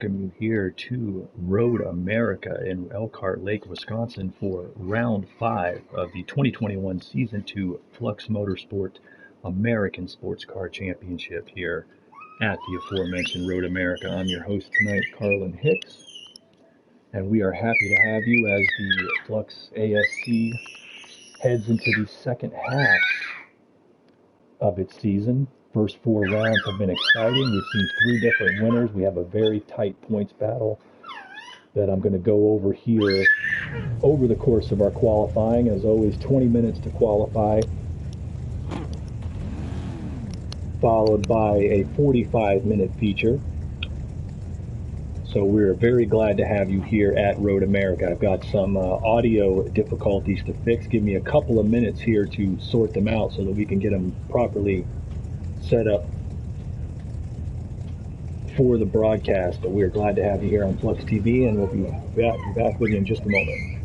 welcome you here to Road America in Elkhart Lake, Wisconsin for round 5 of the 2021 Season 2 Flux Motorsport American Sports Car Championship here at the aforementioned Road America. I'm your host tonight, Carlin Hicks, and we are happy to have you as the Flux ASC heads into the second half of its season. First 4 rounds have been exciting. We've seen 3 different winners. We have a very tight points battle that I'm going to go over here over the course of our qualifying. As always, 20 minutes to qualify, followed by a 45-minute feature. So we're very glad to have you here at Road America. I've got some audio difficulties to fix. Give me a couple of minutes here to sort them out so that we can get them properly set up for the broadcast. But we're glad to have you here on Flux TV, and we'll be back with you in just a moment.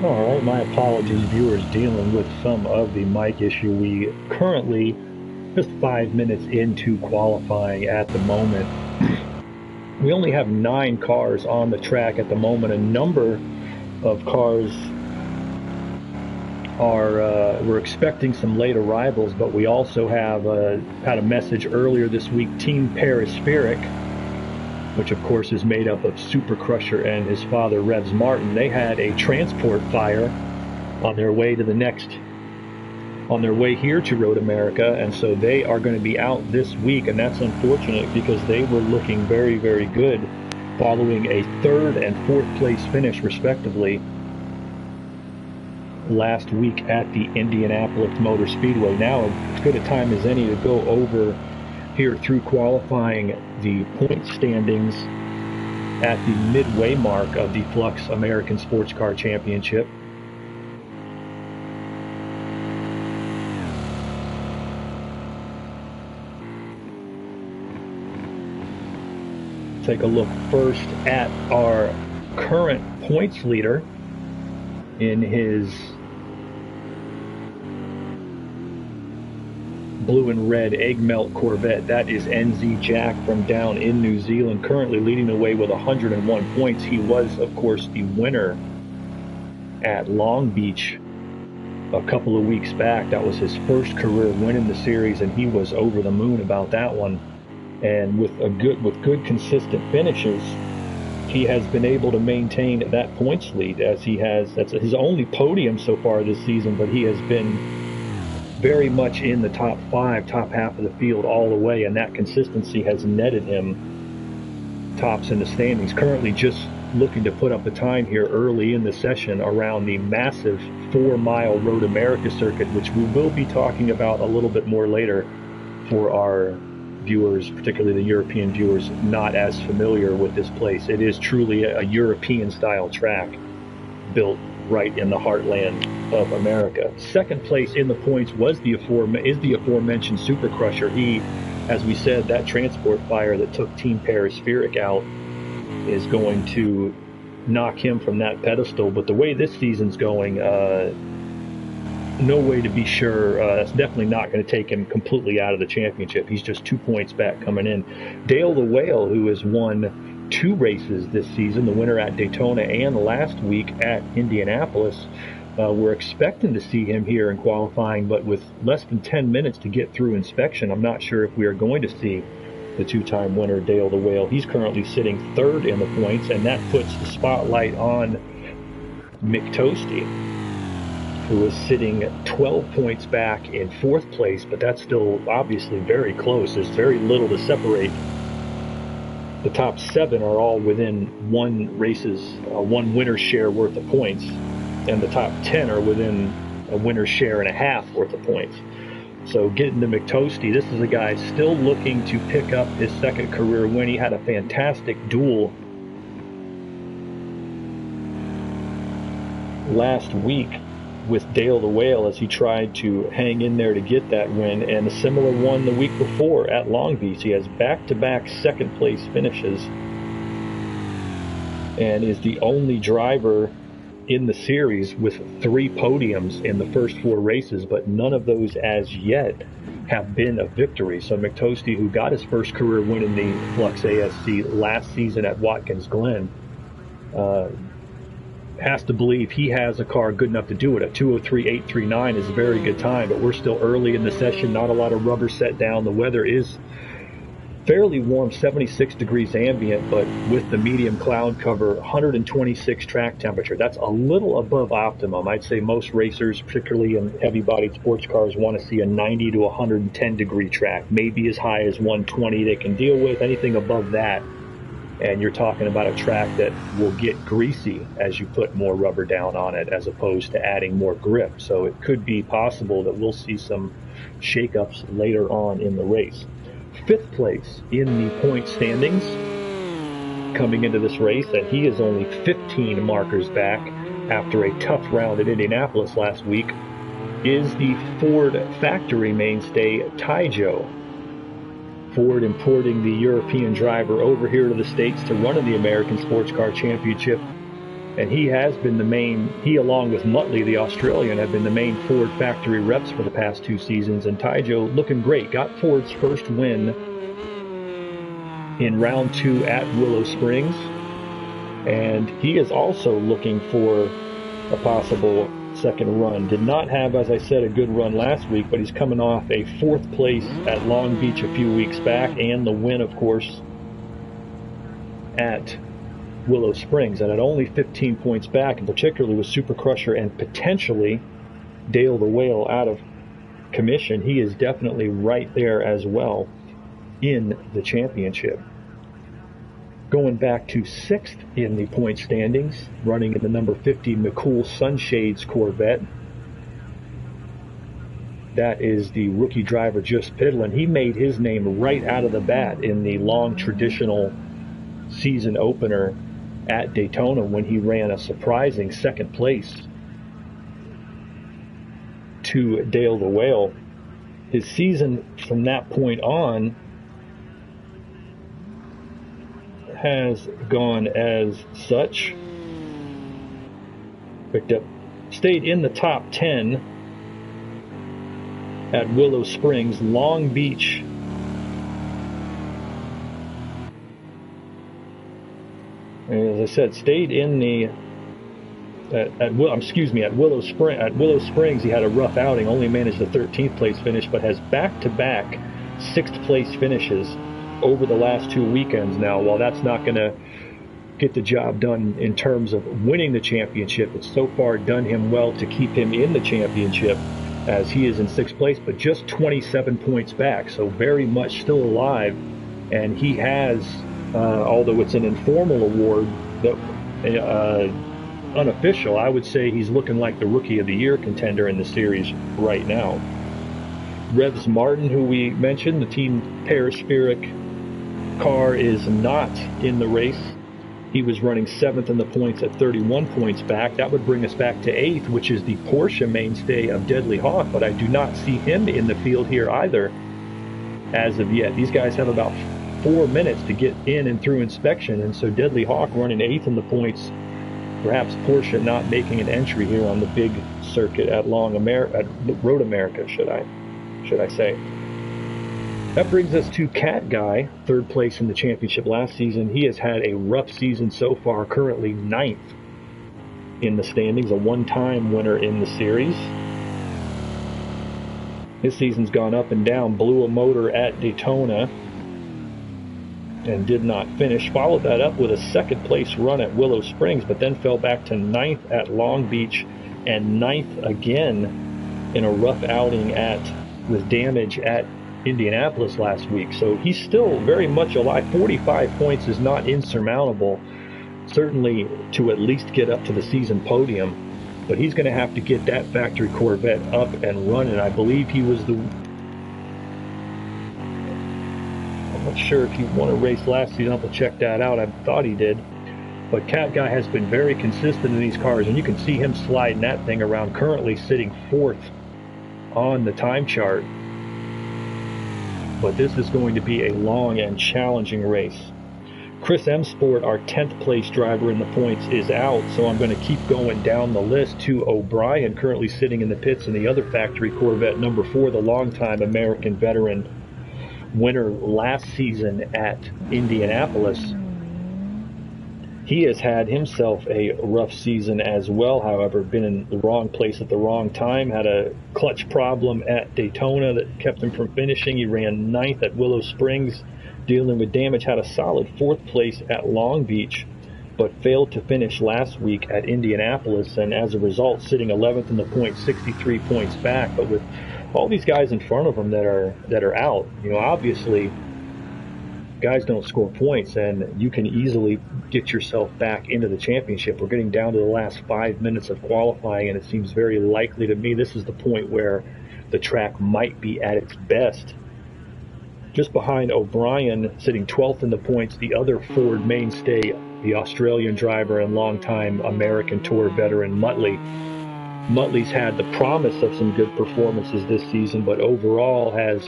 All right, my apologies, viewers, dealing with some of the mic issue. We currently just 5 minutes into qualifying at the moment. We only have 9 cars on the track at the moment. A number of cars we're expecting some late arrivals, but we also have had a message earlier this week. Team Perispheric, which of course is made up of Super Crusher and his father Revs Martin, they had a transport fire on their way here to Road America, and so they are going to be out this week, and that's unfortunate because they were looking very, very good following a 3rd and 4th place finish respectively last week at the Indianapolis Motor Speedway. Now as good a time as any to go over here through qualifying the point standings at the midway mark of the Flux American Sports Car Championship. Take a look first at our current points leader in his blue and red egg melt Corvette. That is NZ Jack from down in New Zealand, currently leading the way with 101 points. He was, of course, the winner at Long Beach a couple of weeks back. That was his first career win in the series, and he was over the moon about that one. And with good consistent finishes, he has been able to maintain that points lead, that's his only podium so far this season, but he has been very much in the top 5, top half of the field all the way, and that consistency has netted him tops in the standings. Currently just looking to put up a time here early in the session around the massive 4-mile Road America circuit, which we will be talking about a little bit more later for our viewers, particularly the European viewers, not as familiar with this place. It is truly a European style track built right in the heartland of America. Second place in the points is the aforementioned Super Crusher. He, as we said, that transport fire that took Team Perispheric out is going to knock him from that pedestal. But the way this season's going, no way to be sure. That's definitely not going to take him completely out of the championship. He's just 2 points back coming in. Dale the Whale, who has won 2 races this season, the winner at Daytona and last week at Indianapolis. We're expecting to see him here in qualifying, but with less than 10 minutes to get through inspection, I'm not sure if we are going to see the 2-time winner, Dale the Whale. He's currently sitting 3rd in the points, and that puts the spotlight on Mick Toasty, who is sitting 12 points back in 4th place, but that's still obviously very close. There's very little to separate. The top 7 are all within one winner's share worth of points, and the top 10 are within a winner's share and a half worth of points. So getting to McToasty, this is a guy still looking to pick up his 2nd career win. He had a fantastic duel last week with Dale the Whale as he tried to hang in there to get that win, and a similar one the week before at Long Beach. He has back-to-back 2nd place finishes and is the only driver in the series with 3 podiums in the first 4 races, but none of those as yet have been a victory. So McToasty, who got his first career win in the Flux ASC last season at Watkins Glen, has to believe he has a car good enough to do it. A 2:03.839 is a very good time, but we're still early in the session, not a lot of rubber set down. The weather is fairly warm, 76 degrees ambient, but with the medium cloud cover, 126 track temperature. That's a little above optimum. I'd say most racers, particularly in heavy-bodied sports cars, want to see a 90 to 110 degree track, maybe as high as 120 they can deal with. Anything above that, and you're talking about a track that will get greasy as you put more rubber down on it, as opposed to adding more grip. So it could be possible that we'll see some shakeups later on in the race. 5th place in the point standings coming into this race, and he is only 15 markers back after a tough round at Indianapolis last week, is the Ford factory mainstay Taijo. Ford importing the European driver over here to the States to run in the American Sports Car Championship And he has been he along with Muttley, the Australian, have been the main Ford factory reps for the past 2 seasons. And Taijo looking great. Got Ford's first win in round 2 at Willow Springs. And he is also looking for a possible second run. Did not have, as I said, a good run last week, but he's coming off a 4th place at Long Beach a few weeks back, and the win, of course, at Willow Springs. And at only 15 points back, and particularly with Super Crusher and potentially Dale the Whale out of commission, he is definitely right there as well in the championship. Going back to 6th in the point standings, running in the number 50 McCool Sunshades Corvette. That is the rookie driver, Just Pidlin. He made his name right out of the bat in the long traditional season opener at Daytona when he ran a surprising 2nd place to Dale the Whale. His season from that point on has gone as such. Picked up, stayed in the top 10 at Willow Springs, Long Beach. And as I said, stayed in the at Willow Springs. He had a rough outing, only managed a 13th place finish, but has back-to-back 6th place finishes over the last 2 weekends now. While that's not going to get the job done in terms of winning the championship, it's so far done him well to keep him in the championship, as he is in 6th place, but just 27 points back, so very much still alive. And he has, although it's an informal award, that unofficial, I would say he's looking like the Rookie of the Year contender in the series right now. Revs Martin, who we mentioned, the Team Paraspheric car, is not in the race. He was running 7th in the points at 31 points back. That would bring us back to 8th, which is the Porsche mainstay of Deadly Hawk, but I do not see him in the field here either as of yet. These guys have about 4 minutes to get in and through inspection, and so Deadly Hawk running 8th in the points. Perhaps Porsche not making an entry here on the big circuit at Road America, should I say. That brings us to Cat Guy, 3rd place in the championship last season. He has had a rough season so far, currently 9th in the standings, a one-time winner in the series. His season's gone up and down. Blew a motor at Daytona and did not finish. Followed that up with a 2nd place run at Willow Springs, but then fell back to 9th at Long Beach and 9th again in a rough outing with damage at Indianapolis last week. So he's still very much alive. 45 points is not insurmountable, certainly to at least get up to the season podium, but he's going to have to get that factory Corvette up and running. I believe he was I'm not sure if he won a race last season. I'll have to check that out. I thought he did. But Cat Guy has been very consistent in these cars, and you can see him sliding that thing around, currently sitting 4th on the time chart. But this is going to be a long and challenging race. Chris M. Sport, our 10th place driver in the points, is out, so I'm going to keep going down the list to O'Brien, currently sitting in the pits in the other factory Corvette, number 4, the longtime American veteran winner last season at Indianapolis. He has had himself a rough season as well, however, been in the wrong place at the wrong time, had a clutch problem at Daytona that kept him from finishing. He ran 9th at Willow Springs, dealing with damage, had a solid 4th place at Long Beach, but failed to finish last week at Indianapolis, and as a result, sitting 11th in the points, 63 points back. But with all these guys in front of him that are out, obviously, guys don't score points, and you can easily get yourself back into the championship. We're getting down to the last 5 minutes of qualifying, and it seems very likely to me this is the point where the track might be at its best. Just behind O'Brien, sitting 12th in the points, the other Ford mainstay, the Australian driver and longtime American Tour veteran Muttley. Muttley's had the promise of some good performances this season, but overall has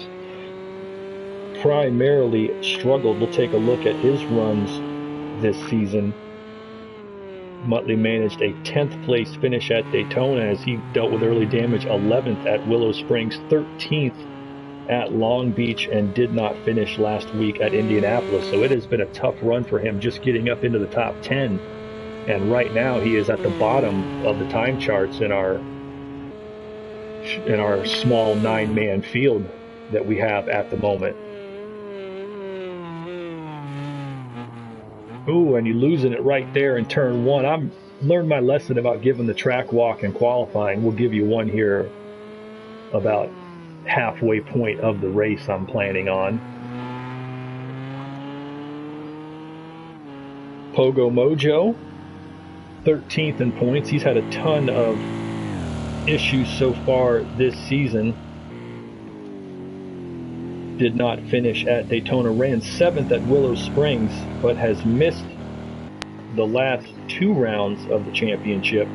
primarily struggled. We'll take a look at his runs this season. Muttley managed a 10th place finish at Daytona as he dealt with early damage, 11th at Willow Springs, 13th at Long Beach, and did not finish last week at Indianapolis. So it has been a tough run for him just getting up into the top 10. And right now he is at the bottom of the time charts in our small 9-man field that we have at the moment. Ooh, and you're losing it right there in turn one. I'm learned my lesson about giving the track walk and qualifying. We'll give you one here about halfway point of the race I'm planning on. Pogo Mojo, 13th in points. He's had a ton of issues so far this season. Did not finish at Daytona, ran 7th at Willow Springs, but has missed the last 2 rounds of the championship.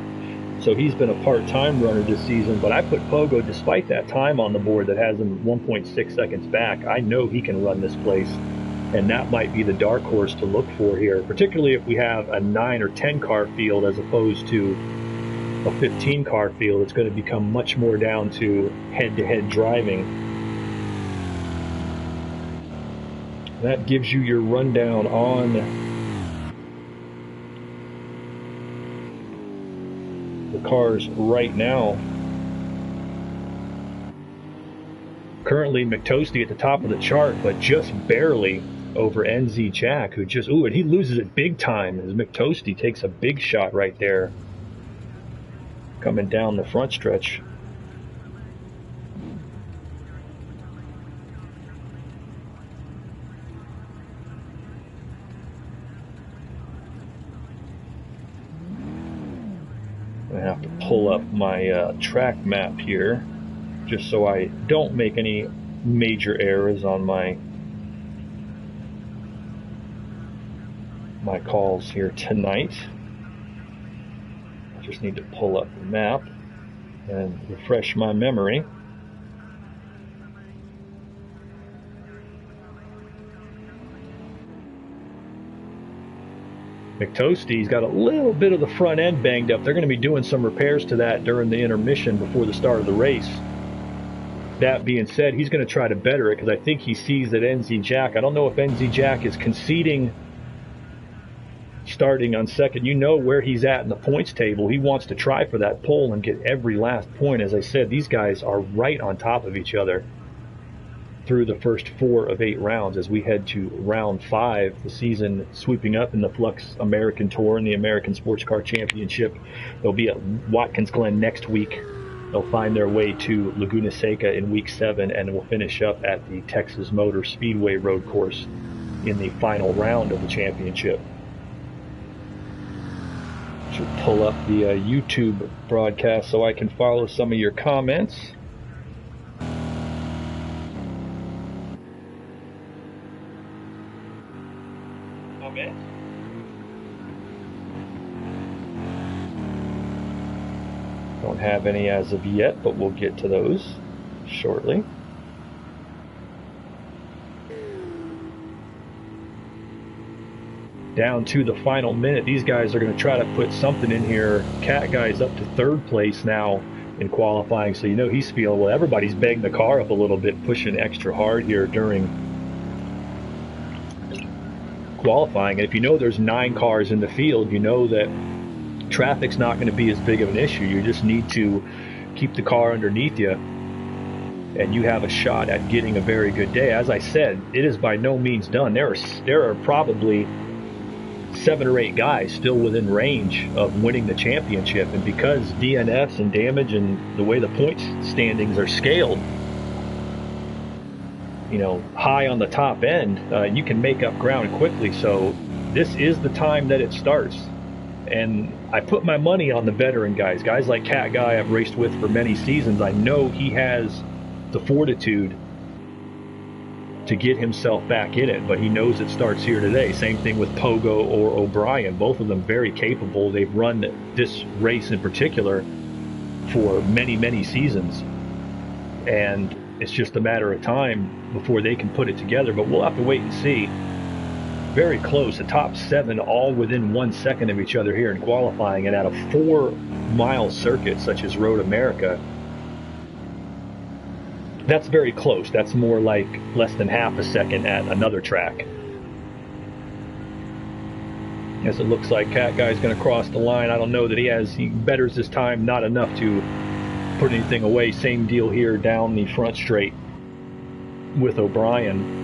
So he's been a part-time runner this season, but I put Pogo, despite that time on the board that has him 1.6 seconds back, I know he can run this place, and that might be the dark horse to look for here, particularly if we have a 9 or 10 car field as opposed to a 15 car field. It's going to become much more down to head-to-head driving. That gives you your rundown on the cars right now. Currently McToasty at the top of the chart, but just barely over NZ Jack, who just, ooh, and he loses it big time as McToasty takes a big shot right there coming down the front stretch. I have to pull up my track map here just so I don't make any major errors on my calls here tonight. I just need to pull up the map and refresh my memory. McToasty's got a little bit of the front end banged up. They're going to be doing some repairs to that during the intermission before the start of the race. That being said, he's going to try to better it because I think he sees that NZ Jack, I don't know if NZ Jack is conceding starting on second. You know where he's at in the points table. He wants to try for that pole and get every last point. As I said, these guys are right on top of each other through the first 4 of 8 rounds as we head to round 5, the season sweeping up in the Flux American Tour and the American Sports Car Championship. They'll be at Watkins Glen next week. They'll find their way to Laguna Seca in week 7, and will finish up at the Texas Motor Speedway road course in the final round of the championship. Should pull up the YouTube broadcast so I can follow some of your comments. Don't have any as of yet, but we'll get to those shortly. Down to the final minute. These guys are going to try to put something in here. Cat Guy's up to 3rd place now in qualifying, so you know he's feeling well. Everybody's banging the car up a little bit, pushing extra hard here during qualifying. And if you know there's 9 cars in the field, you know that traffic's not going to be as big of an issue. You just need to keep the car underneath you, and you have a shot at getting a very good day. As I said, it is by no means done. There are probably 7 or 8 guys still within range of winning the championship, and because DNFs and damage and the way the points standings are scaled, you know, high on the top end, you can make up ground quickly. So this is the time that it starts. And I put my money on the veteran guys like Cat Guy I've raced with for many seasons. I know he has the fortitude to get himself back in it, but he knows it starts here today. Same thing with Pogo or O'Brien. Both of them very capable. They've run this race in particular for many, many seasons. And it's just a matter of time before they can put it together, but we'll have to wait and see. very close. The top 7 all within 1 second of each other here in qualifying, and at a 4-mile circuit such as Road America, that's very close. That's more like less than half a second at another track. As it looks like Cat Guy's going to cross the line. I don't know that he betters his time, not enough to put anything away. Same deal here down the front straight with O'Brien.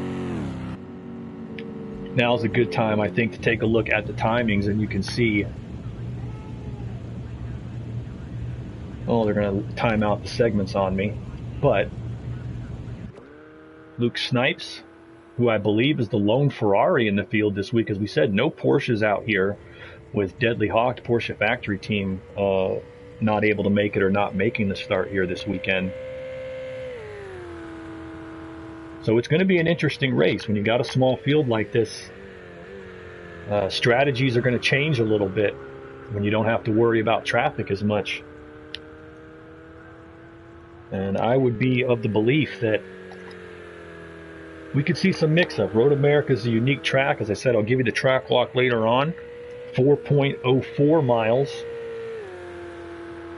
Now's a good time, I think, to take a look at the timings, and you can see, oh, they're going to time out the segments on me. But Luke Snipes, who I believe is the lone Ferrari in the field this week, as we said, no Porsches out here, with Deadly Hawk, Porsche factory team, not able to make it or not making the start here this weekend. So it's going to be an interesting race. When you got a small field like this, strategies are going to change a little bit when you don't have to worry about traffic as much. And I would be of the belief that we could see some mix-up. Road America is a unique track. As I said, I'll give you the track walk later on. 4.04 miles.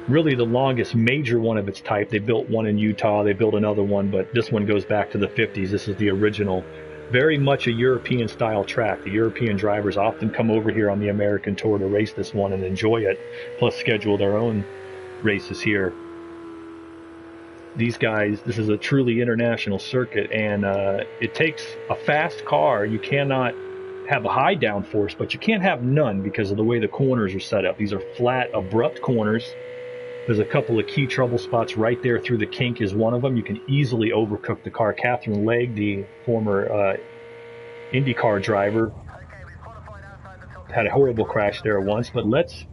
Really the longest major one of its type. They built one in Utah. They built another one, but this one goes back to the 50s. This is the original. Very much a European-style track. The European drivers often come over here on the American Tour to race this one and enjoy it, plus schedule their own races here. These guys, this is a truly international circuit, and it takes a fast car. You cannot have a high downforce, but you can't have none because of the way the corners are set up. These are flat, abrupt corners. There's a couple of key trouble spots right there through the kink is one of them. You can easily overcook the car. Catherine Legge, the former IndyCar driver, had a horrible crash there once. But let's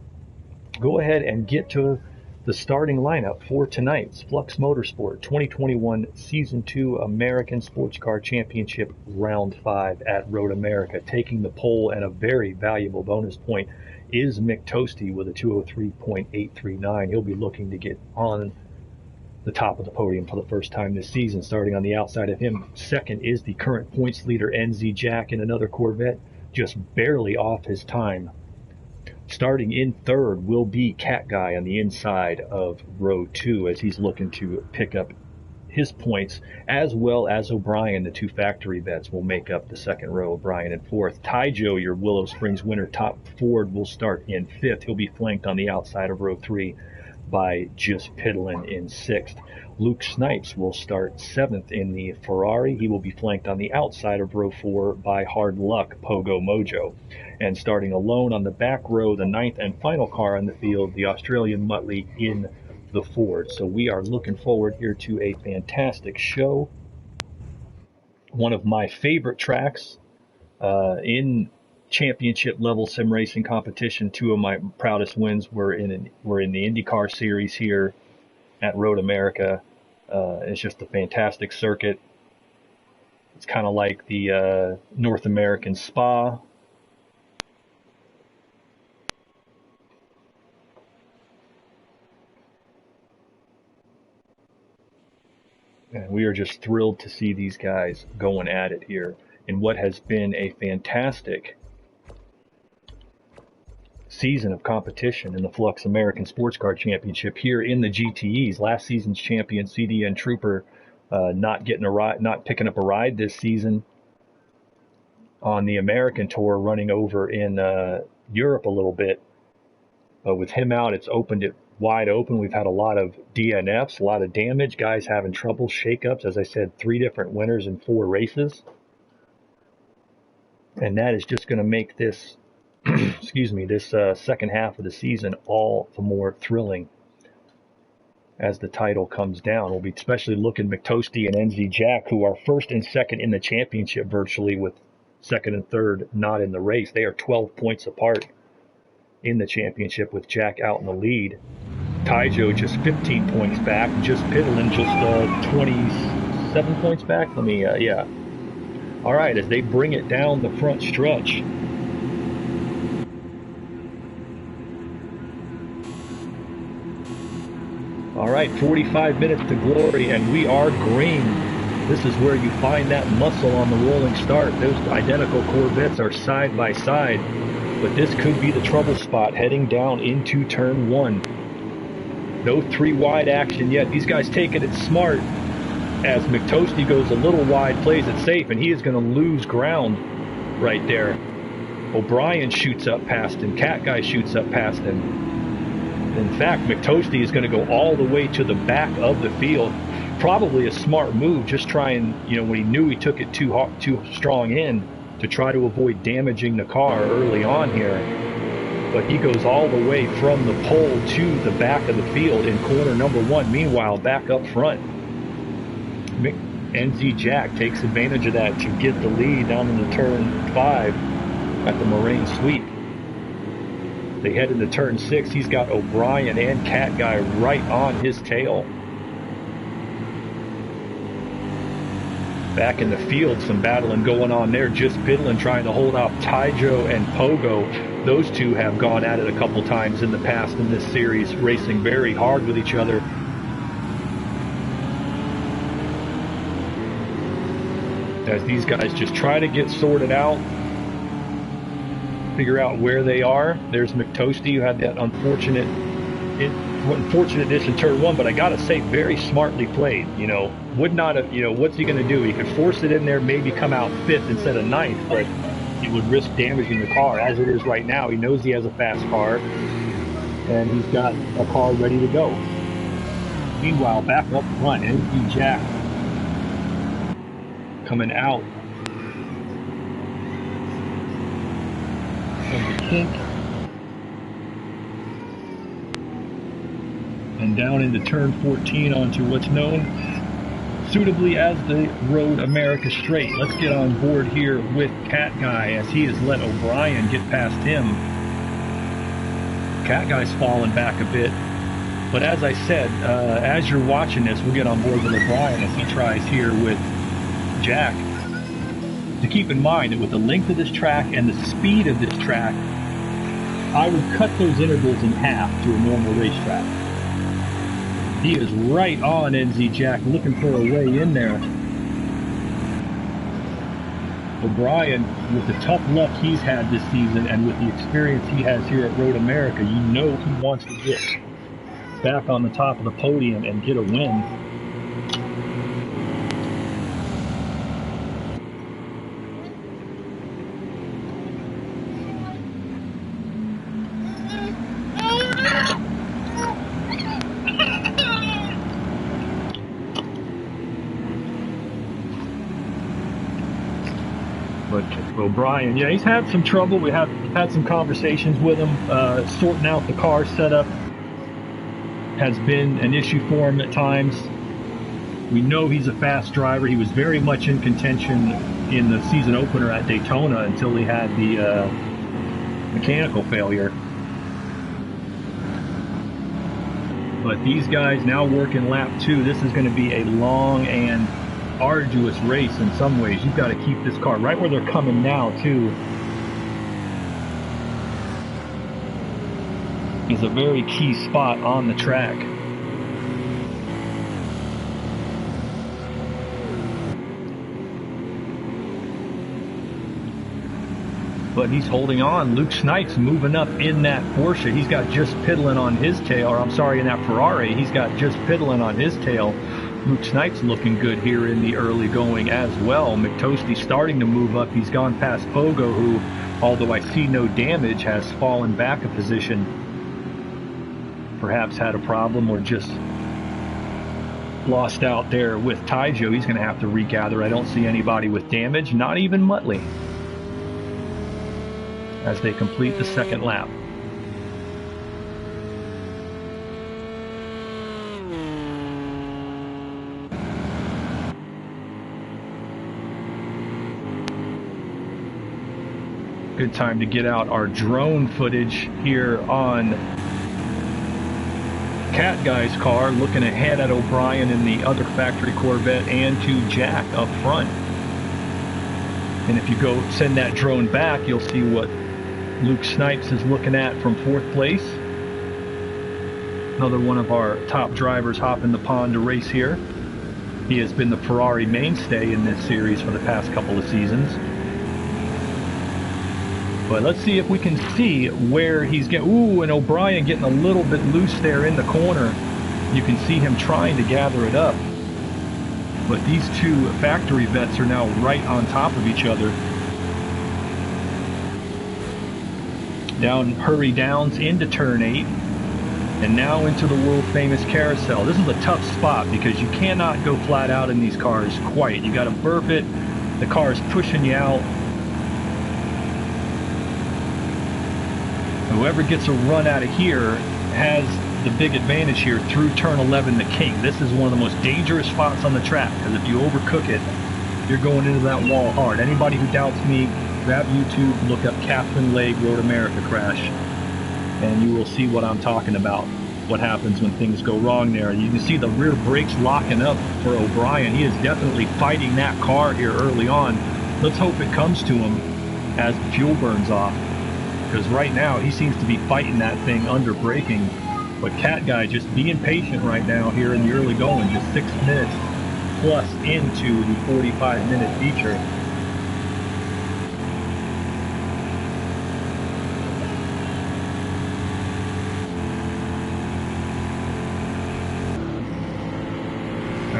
go ahead and get to the starting lineup for tonight's Flux Motorsport 2021 Season 2 American Sports Car Championship Round 5 at Road America. Taking the pole and a very valuable bonus point is Mick Toasty with a 203.839. He'll be looking to get on the top of the podium for the first time this season. Starting on the outside of him, second is the current points leader, NZ Jack, in another Corvette, just barely off his time. Starting in third will be Cat Guy on the inside of row 2 as he's looking to pick up his points, as well as O'Brien. The two factory vets will make up the second row, O'Brien in fourth. Ty Joe, your Willow Springs winner, top Ford, will start in fifth. He'll be flanked on the outside of row 3 by Just Piddlin in sixth. Luke Snipes will start seventh in the Ferrari. He will be flanked on the outside of row 4 by Hard Luck Pogo Mojo. And starting alone on the back row, the ninth and final car on the field, the Australian Muttley in the Ford. So we are looking forward here to a fantastic show. One of my favorite tracks in championship level sim racing competition. Two of my proudest wins were in the IndyCar series here at Road America. It's just a fantastic circuit. It's kind of like the North American Spa. And we are just thrilled to see these guys going at it here in what has been a fantastic season of competition in the Flux American Sports Car Championship here in the GTEs. Last season's champion, CDN Trooper, not picking up a ride this season on the American Tour, running over in Europe a little bit. But with him out, it's opened it wide open. We've had a lot of DNFs, a lot of damage, guys having trouble, shakeups. As I said, 3 different winners in 4 races. And that is just going to make this, this second half of the season all the more thrilling as the title comes down. We'll be especially looking McToasty and NZ Jack, who are first and second in the championship virtually, with second and third not in the race. They are 12 points apart in the championship, with Jack out in the lead. Taijo just 15 points back. Just Piddlin just 27 points back. All right, as they bring it down the front stretch. All right, 45 minutes to glory, and we are green. This is where you find that muscle on the rolling start. Those identical Corvettes are side by side, but this could be the trouble spot heading down into turn 1. No 3 wide action yet. These guys taking it smart as McToasty goes a little wide, plays it safe, and he is going to lose ground right there. O'Brien shoots up past him. Cat Guy shoots up past him. In fact, McToasty is going to go all the way to the back of the field. Probably a smart move, just trying, when he knew he took it too strong in, to try to avoid damaging the car early on here. But he goes all the way from the pole to the back of the field in corner number 1. Meanwhile, back up front, NZ Jack takes advantage of that to get the lead down into turn 5 at the Moraine Sweep. They head into turn 6. He's got O'Brien and Cat Guy right on his tail. Back in the field, some battling going on there. Just Piddlin trying to hold off Taijo and Pogo. Those two have gone at it a couple times in the past in this series, racing very hard with each other. As these guys just try to get sorted out, figure out where they are. There's McToasty, who had that unfortunate dish in turn 1, but I gotta say, very smartly played. Would not have, what's he gonna do? He could force it in there, maybe come out 5th instead of 9th, but he would risk damaging the car. As it is right now, he knows he has a fast car, and he's got a car ready to go. Meanwhile, back up front, NZ Jack coming out of the kink and down into turn 14 onto what's known suitably as the Road America Straight. Let's get on board here with Cat Guy as he has let O'Brien get past him. Cat Guy's fallen back a bit, but as I said, as you're watching this, we'll get on board with O'Brien as he tries here with Jack. To keep in mind that with the length of this track and the speed of this track, I would cut those intervals in half to a normal racetrack. He is right on NZ Jack, looking for a way in there. O'Brien, with the tough luck he's had this season and with the experience he has here at Road America, he wants to get back on the top of the podium and get a win. But O'Brien, yeah, he's had some trouble. We have had some conversations with him. Sorting out the car setup has been an issue for him at times. We know he's a fast driver. He was very much in contention in the season opener at Daytona until he had the mechanical failure. But these guys now working lap 2. This is going to be a long and arduous race in some ways. You've got to keep this car right where they're coming now too. Is a very key spot on the track. But he's holding on. Luke Snipes moving up in that Porsche. He's got just Piddlin on his tail, or I'm sorry, in that Ferrari. He's got just Piddlin on his tail. Luke Snipes looking good here in the early going as well. McToasty starting to move up. He's gone past Pogo, who, although I see no damage, has fallen back a position. Perhaps had a problem or just lost out there with Taijo. He's going to have to regather. I don't see anybody with damage, not even Muttley, as they complete the second lap. Good time to get out our drone footage here on Cat Guy's car, looking ahead at O'Brien in the other factory Corvette and to Jack up front. And if you go send that drone back, you'll see what Luke Snipes is looking at from 4th place. Another one of our top drivers hopping the pond to race here. He has been the Ferrari mainstay in this series for the past couple of seasons. But let's see if we can see where he's getting. Ooh, and O'Brien getting a little bit loose there in the corner. You can see him trying to gather it up. But these two factory vets are now right on top of each other. Down Hurry Downs into turn 8. And now into the world famous carousel. This is a tough spot because you cannot go flat out in these cars quite. You got to burp it. The car is pushing you out. Whoever gets a run out of here has the big advantage here through turn 11, the King. This is one of the most dangerous spots on the track because if you overcook it, you're going into that wall hard. Anybody who doubts me, grab YouTube, look up Catherine Legge Road America crash, and you will see what I'm talking about, what happens when things go wrong there. You can see the rear brakes locking up for O'Brien. He is definitely fighting that car here early on. Let's hope it comes to him as the fuel burns off, because right now he seems to be fighting that thing under braking. But Cat Guy just being patient right now here in the early going, just 6 minutes plus into the 45-minute feature.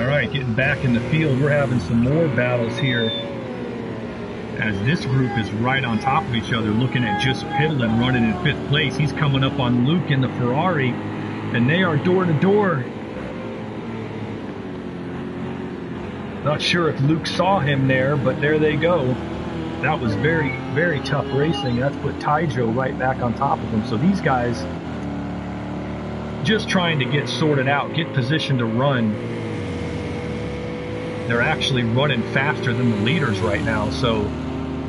Alright, getting back in the field, we're having some more battles here as this group is right on top of each other, looking at just Piddlin running in 5th place. He's coming up on Luke in the Ferrari, and they are door to door. Not sure if Luke saw him there, but there they go. That was very, very tough racing. That's put Taijo right back on top of him. So these guys just trying to get sorted out, get positioned to run. They're actually running faster than the leaders right now, so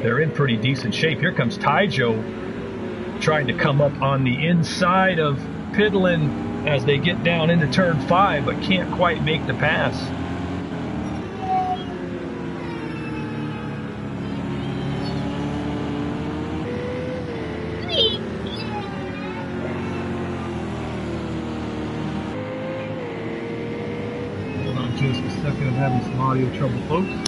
they're in pretty decent shape. Here comes Taijo trying to come up on the inside of Piddlin as they get down into turn 5, but can't quite make the pass. Hold on just a second, I'm having some audio trouble, folks.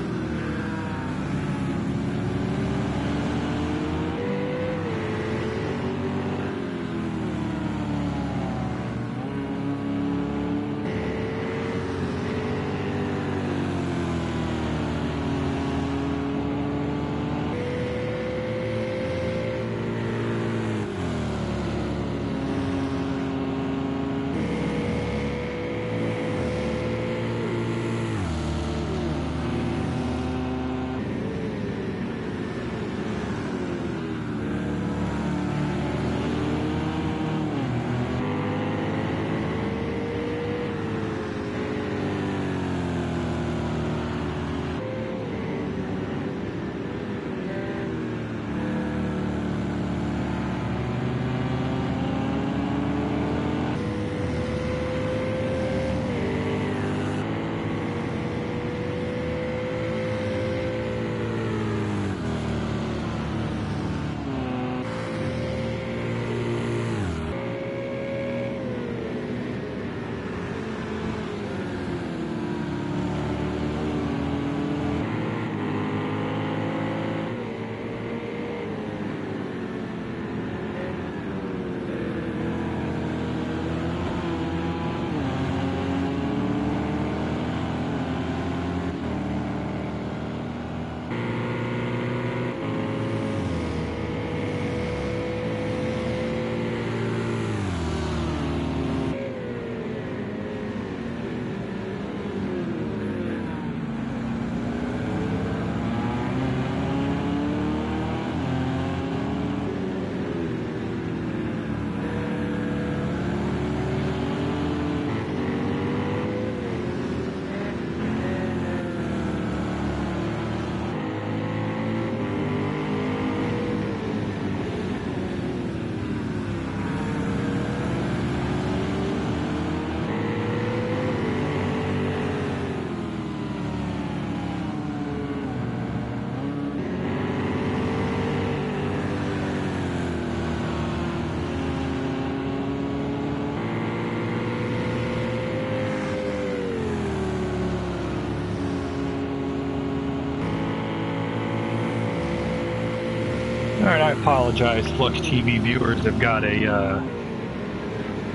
I apologize, Flux TV viewers. I've got a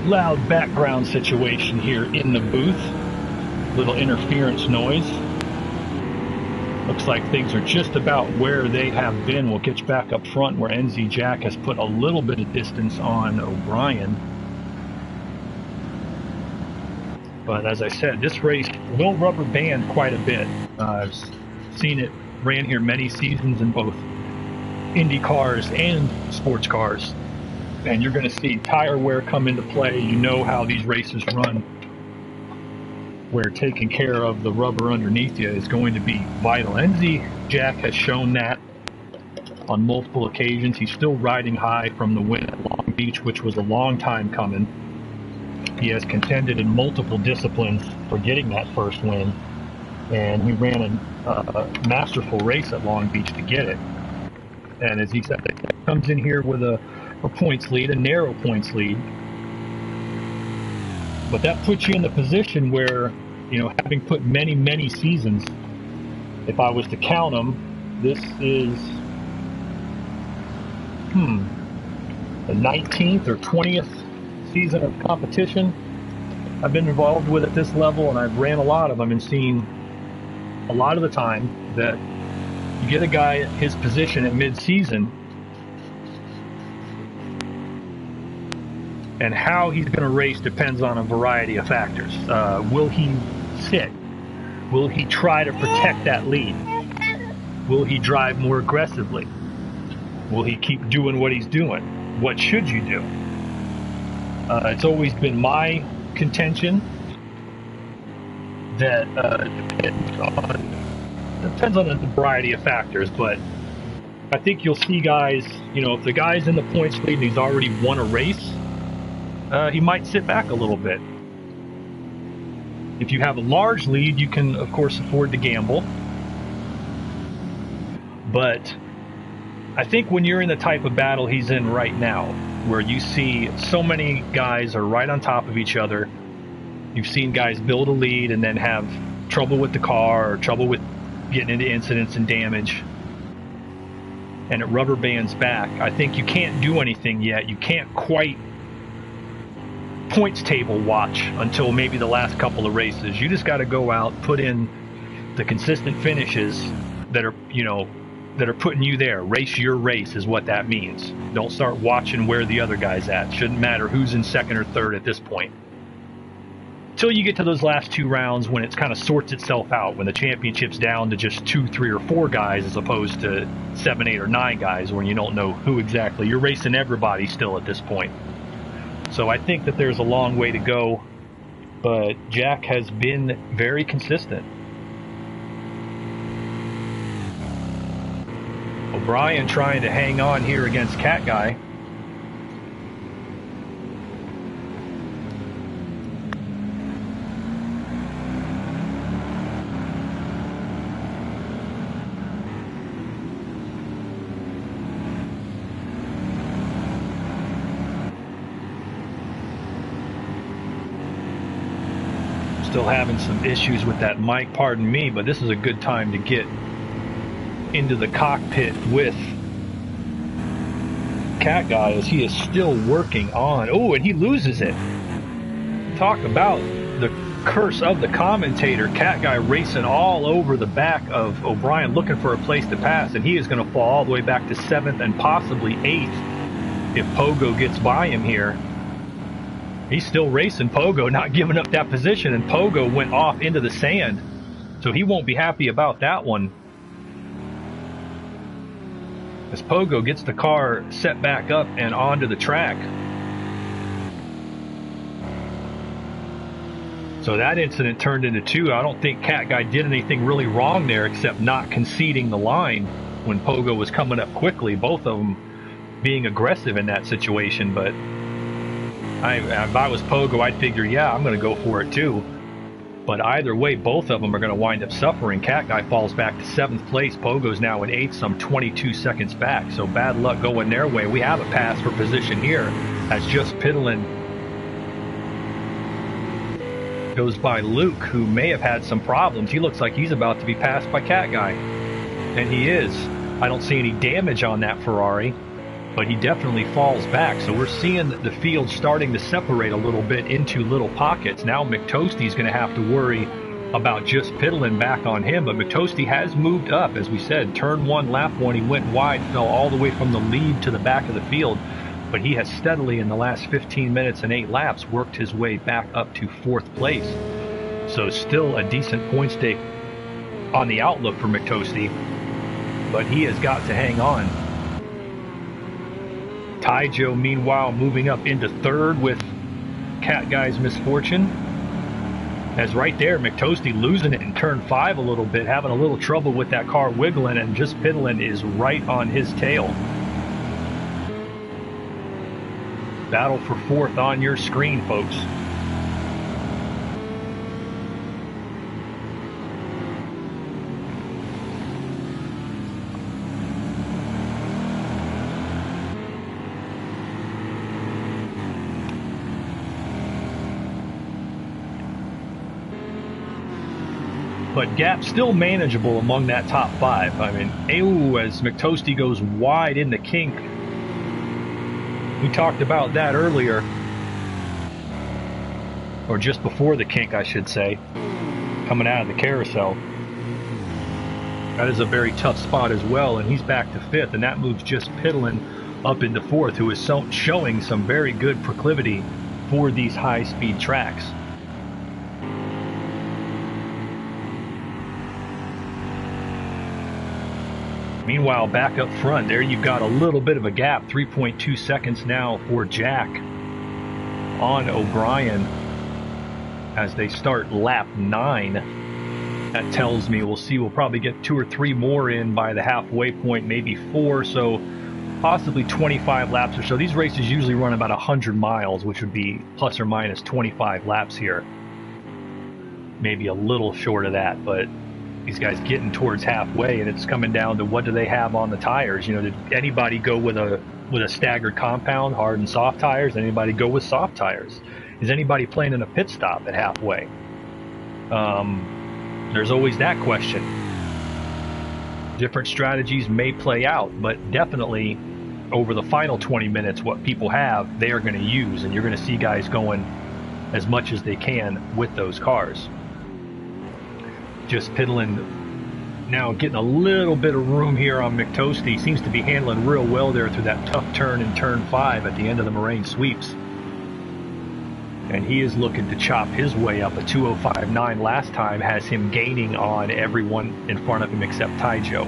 loud background situation here in the booth. Little interference noise. Looks like things are just about where they have been. We'll get you back up front where NZ Jack has put a little bit of distance on O'Brien. But as I said, this race will rubber band quite a bit. I've seen it ran here many seasons in both Indy cars and sports cars. And you're going to see tire wear come into play. You know how these races run, where taking care of the rubber underneath you is going to be vital. NZ Jack has shown that on multiple occasions. He's still riding high from the win at Long Beach, which was a long time coming. He has contended in multiple disciplines for getting that first win, and he ran a masterful race at Long Beach to get it. And as he said, he comes in here with a points lead, a narrow points lead. But that puts you in the position where, you know, having put many, many seasons, if I was to count them, this is the 19th or 20th season of competition I've been involved with at this level, and I've ran a lot of them and seen a lot of the time that you get a guy at his position at mid-season, and how he's going to race depends on a variety of factors. Will he sit? Will he try to protect that lead? Will he drive more aggressively? Will he keep doing what he's doing? What should you do? It's always been my contention that depends on a variety of factors, but I think you'll see guys, you know, if the guy's in the points lead and he's already won a race, he might sit back a little bit. If you have a large lead, you can, of course, afford to gamble. But I think when you're in the type of battle he's in right now, where you see so many guys are right on top of each other, you've seen guys build a lead and then have trouble with the car or trouble with getting into incidents and damage, and it rubber bands back. I think you can't do anything yet. You can't quite points table watch until maybe the last couple of races. You just got to go out, put in the consistent finishes that are, you know, that are putting you there. Race your race is what that means. Don't start watching where the other guy's at. Shouldn't matter who's in second or third at this point. Until you get to those last two rounds when it kind of sorts itself out, when the championship's down to just 2, 3, or 4 guys as opposed to 7, 8, or 9 guys, when you don't know who exactly. You're racing everybody still at this point. So I think that there's a long way to go, but Jack has been very consistent. O'Brien trying to hang on here against Cat Guy. Still having some issues with that mic, pardon me, but this is a good time to get into the cockpit with Cat Guy as he is still working on. Oh, and he loses it. Talk about the curse of the commentator. Cat Guy racing all over the back of O'Brien looking for a place to pass, and he is going to fall all the way back to 7th and possibly 8th if Pogo gets by him here. He's still racing Pogo, not giving up that position, and Pogo went off into the sand, so he won't be happy about that one. As Pogo gets the car set back up and onto the track. So that incident turned into 2. I don't think Cat Guy did anything really wrong there except not conceding the line when Pogo was coming up quickly. Both of them being aggressive in that situation, but if I was Pogo, I'd figure, yeah, I'm going to go for it too. But either way, both of them are going to wind up suffering. Cat Guy falls back to 7th place. Pogo's now in 8th, some 22 seconds back. So bad luck going their way. We have a pass for position here as Just Piddlin goes by Luke, who may have had some problems. He looks like he's about to be passed by Cat Guy. And he is. I don't see any damage on that Ferrari. but he definitely falls back. So we're seeing the field starting to separate a little bit into little pockets. Now McTosty's going to have to worry about just piddling back on him, but McTosty has moved up. As we said, turn 1, lap 1, he went wide, fell all the way from the lead to the back of the field, but he has steadily in the last 15 minutes and 8 laps worked his way back up to 4th place. So still a decent point stake on the outlook for McTosty, but he has got to hang on. Taijo, meanwhile, moving up into 3rd with Cat Guy's misfortune. As right there, McTosty losing it in turn 5 a little bit, having a little trouble with that car wiggling, and just piddling is right on his tail. Battle for 4th on your screen, folks. But gap still manageable among that top 5. I mean, as McTosty goes wide in the kink. We talked about that earlier. Or just before the kink, I should say. Coming out of the carousel. That is a very tough spot as well, and he's back to 5th, and that moves just piddling up into 4th, who is showing some very good proclivity for these high-speed tracks. Meanwhile, back up front, there you've got a little bit of a gap, 3.2 seconds now for Jack on O'Brien as they start lap 9. That tells me we'll probably get 2 or 3 more in by the halfway point, maybe 4, so possibly 25 laps or so. These races usually run about 100 miles, which would be plus or minus 25 laps here. Maybe a little short of that, but these guys getting towards halfway, and it's coming down to what do they have on the tires. You know, did anybody go with a staggered compound, hard and soft tires? Did anybody go with soft tires? Is anybody playing in a pit stop at halfway? There's always that question. Different strategies may play out, but definitely over the final 20 minutes, what people have, they are going to use, and you're going to see guys going as much as they can with those cars. Just piddling now, getting a little bit of room here on McTosty. Seems to be handling real well there through that tough turn in turn 5 at the end of the Moraine sweeps. And he is looking to chop his way up. A 2:05.9 last time has him gaining on everyone in front of him except Taijo.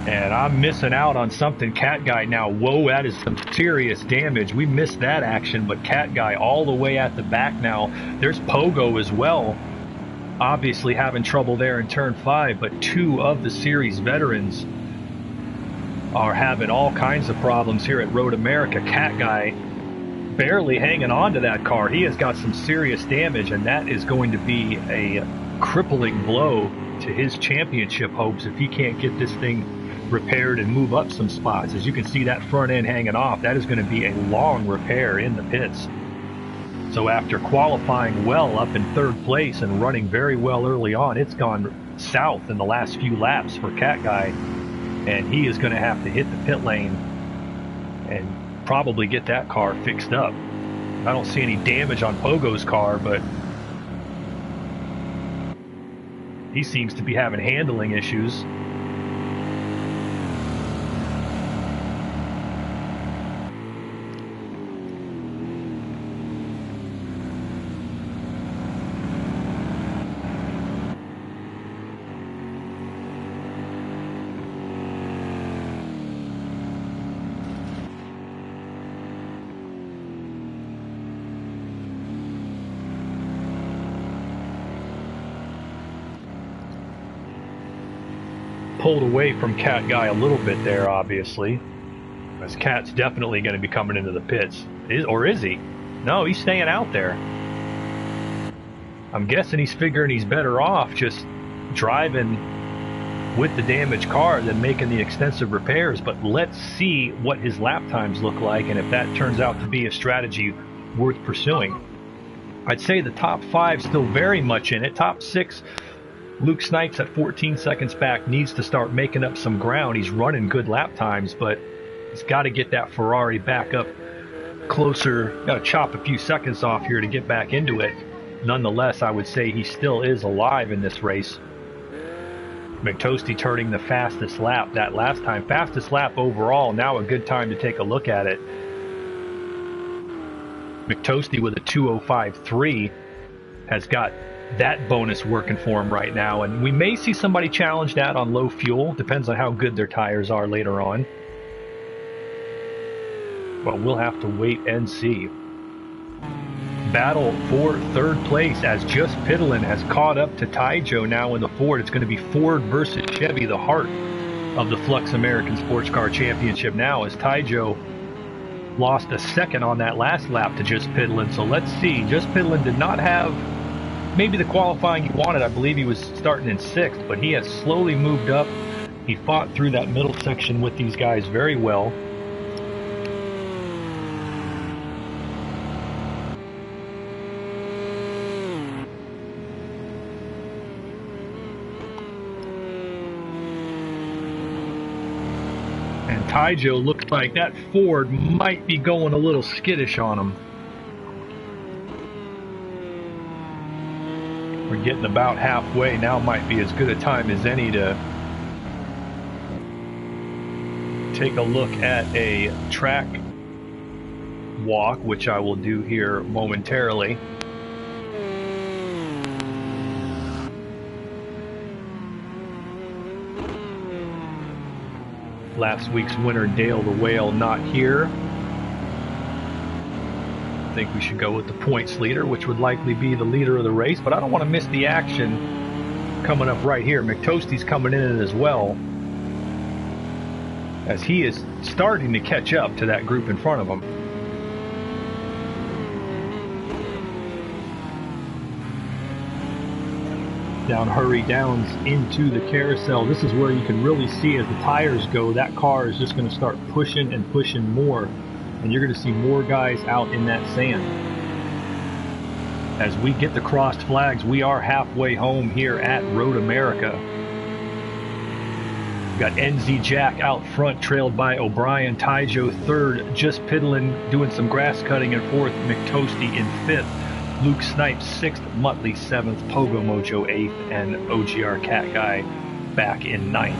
And I'm missing out on something. Cat Guy now. Whoa, that is some serious damage. We missed that action, but Cat Guy all the way at the back now. There's Pogo as well. Obviously having trouble there in turn 5, but 2 of the series veterans are having all kinds of problems here at Road America. Cat Guy barely hanging on to that car. He has got some serious damage, and that is going to be a crippling blow to his championship hopes if he can't get this thing repaired and move up some spots. As you can see, that front end hanging off, that is going to be a long repair in the pits. So after qualifying well up in 3rd place and running very well early on, it's gone south in the last few laps for Cat Guy, and he is going to have to hit the pit lane and probably get that car fixed up. I don't see any damage on Pogo's car, but he seems to be having handling issues. Pulled away from Cat Guy a little bit there, obviously, as Cat's definitely going to be coming into the pits. Or is he? No, he's staying out there. I'm guessing he's figuring he's better off just driving with the damaged car than making the extensive repairs, but let's see what his lap times look like and if that turns out to be a strategy worth pursuing. I'd say the top 5 still very much in it. Top 6, Luke Snipes at 14 seconds back needs to start making up some ground. He's running good lap times, but he's got to get that Ferrari back up closer. Got to chop a few seconds off here to get back into it. Nonetheless, I would say he still is alive in this race. McToasty turning the fastest lap that last time. Fastest lap overall. Now a good time to take a look at it. McToasty with a 2:05.3 has got that bonus working for him right now, and we may see somebody challenge that on low fuel. Depends on how good their tires are later on. But we'll have to wait and see. Battle for third place as Just Piddlin has caught up to Taijo now in the Ford. It's going to be Ford versus Chevy, the heart of the Flux American Sports Car Championship now, as Taijo lost a second on that last lap to Just Piddlin. So let's see. Just Piddlin did not have maybe the qualifying he wanted. I believe he was starting in 6th, but he has slowly moved up. He fought through that middle section with these guys very well. And Taijo looks like that Ford might be going a little skittish on him. We're getting about halfway. Now might be as good a time as any to take a look at a track walk, which I will do here momentarily. Last week's winner, Dale the Whale, not here. I think we should go with the points leader, which would likely be the leader of the race, but I don't want to miss the action coming up right here. McToasty's coming in as well, as he is starting to catch up to that group in front of him. Down Hurry Downs into the carousel. This is where you can really see as the tires go, that car is just going to start pushing and pushing more, and you're going to see more guys out in that sand. As we get the crossed flags, we are halfway home here at Road America. Got NZ Jack out front, trailed by O'Brien. Taijo 3rd, Just Piddlin doing some grass cutting in 4th, McToasty in 5th. Luke Snipes 6th, Muttley 7th, Pogo Mojo 8th, and OGR Cat Guy back in 9th.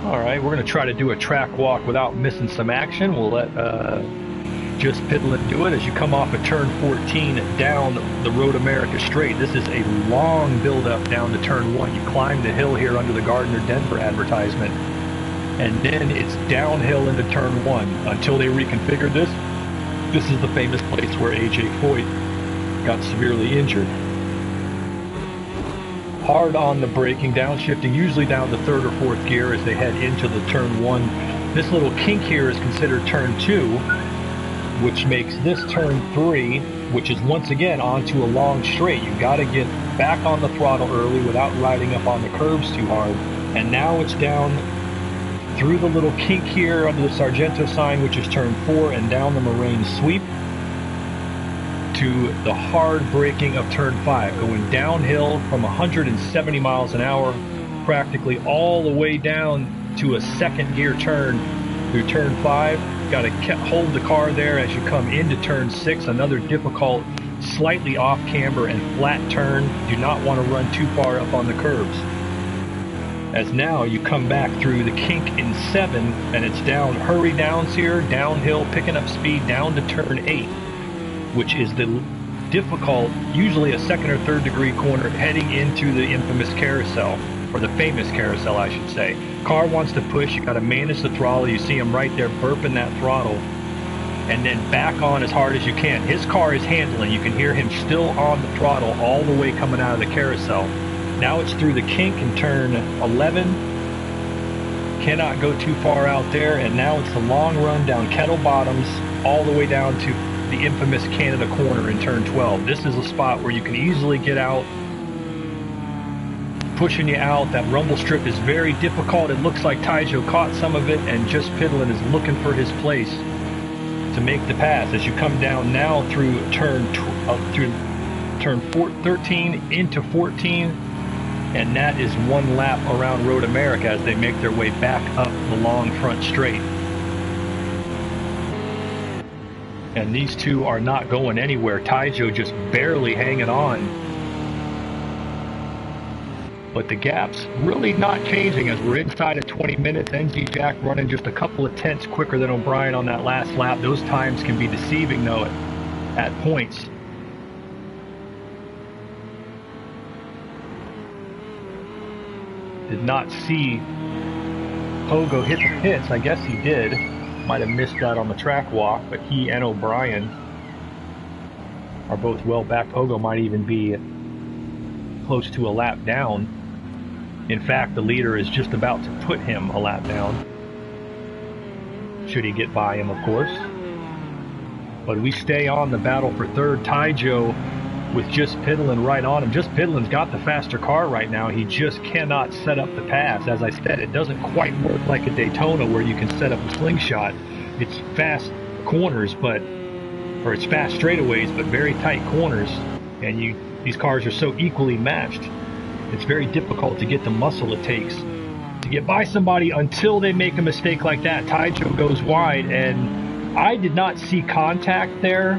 Alright, we're going to try to do a track walk without missing some action. We'll let Just Piddlin do it as you come off of turn 14 down the Road America straight. This is a long build-up down to turn 1. You climb the hill here under the Gardner Denver advertisement, and then it's downhill into turn 1 until they reconfigured this. This is the famous place where AJ Foyt got severely injured. Hard on the braking, downshifting usually down to 3rd or 4th gear as they head into the turn 1. This little kink here is considered turn 2, which makes this turn 3, which is once again onto a long straight. You got to get back on the throttle early without riding up on the curbs too hard. And now it's down through the little kink here under the Sargento sign, which is turn 4, and down the Moraine sweep to the hard braking of turn 5, going downhill from 170 miles an hour practically all the way down to a 2nd gear turn through turn 5. Got to hold the car there as you come into turn 6, another difficult, slightly off camber and flat turn. Do not want to run too far up on the curbs. As now you come back through the kink in 7, and it's down Hurry Downs here, downhill, picking up speed down to turn 8, which is the difficult, usually a 2nd or 3rd degree corner heading into the infamous carousel, or the famous carousel, I should say. Car wants to push, you got to manage the throttle. You see him right there burping that throttle, and then back on as hard as you can. His car is handling. You can hear him still on the throttle all the way coming out of the carousel. Now it's through the kink in turn 11. Cannot go too far out there, and now it's the long run down Kettle Bottoms all the way down to the infamous Canada corner in turn 12. This is a spot where you can easily get out, pushing you out. That rumble strip is very difficult. It looks like Taijo caught some of it, and Just Piddlin is looking for his place to make the pass. As you come down now through turn 13 into 14, and that is one lap around Road America as they make their way back up the long front straight. And these two are not going anywhere. Taijo just barely hanging on. But the gap's really not changing as we're inside of 20 minutes. NZ Jack running just a couple of tenths quicker than O'Brien on that last lap. Those times can be deceiving though at points. Did not see Pogo hit the pits. I guess he did. Might have missed that on the track walk, but he and O'Brien are both well back. Pogo might even be close to a lap down. In fact, the leader is just about to put him a lap down. Should he get by him, of course. But we stay on the battle for third. Taijo with Just Piddlin right on him. Just Piddlin's got the faster car right now. He just cannot set up the pass. As I said, it doesn't quite work like a Daytona where you can set up a slingshot. It's fast corners, or it's fast straightaways, but very tight corners. And these cars are so equally matched. It's very difficult to get the muscle it takes to get by somebody until they make a mistake like that. Taijo goes wide, and I did not see contact there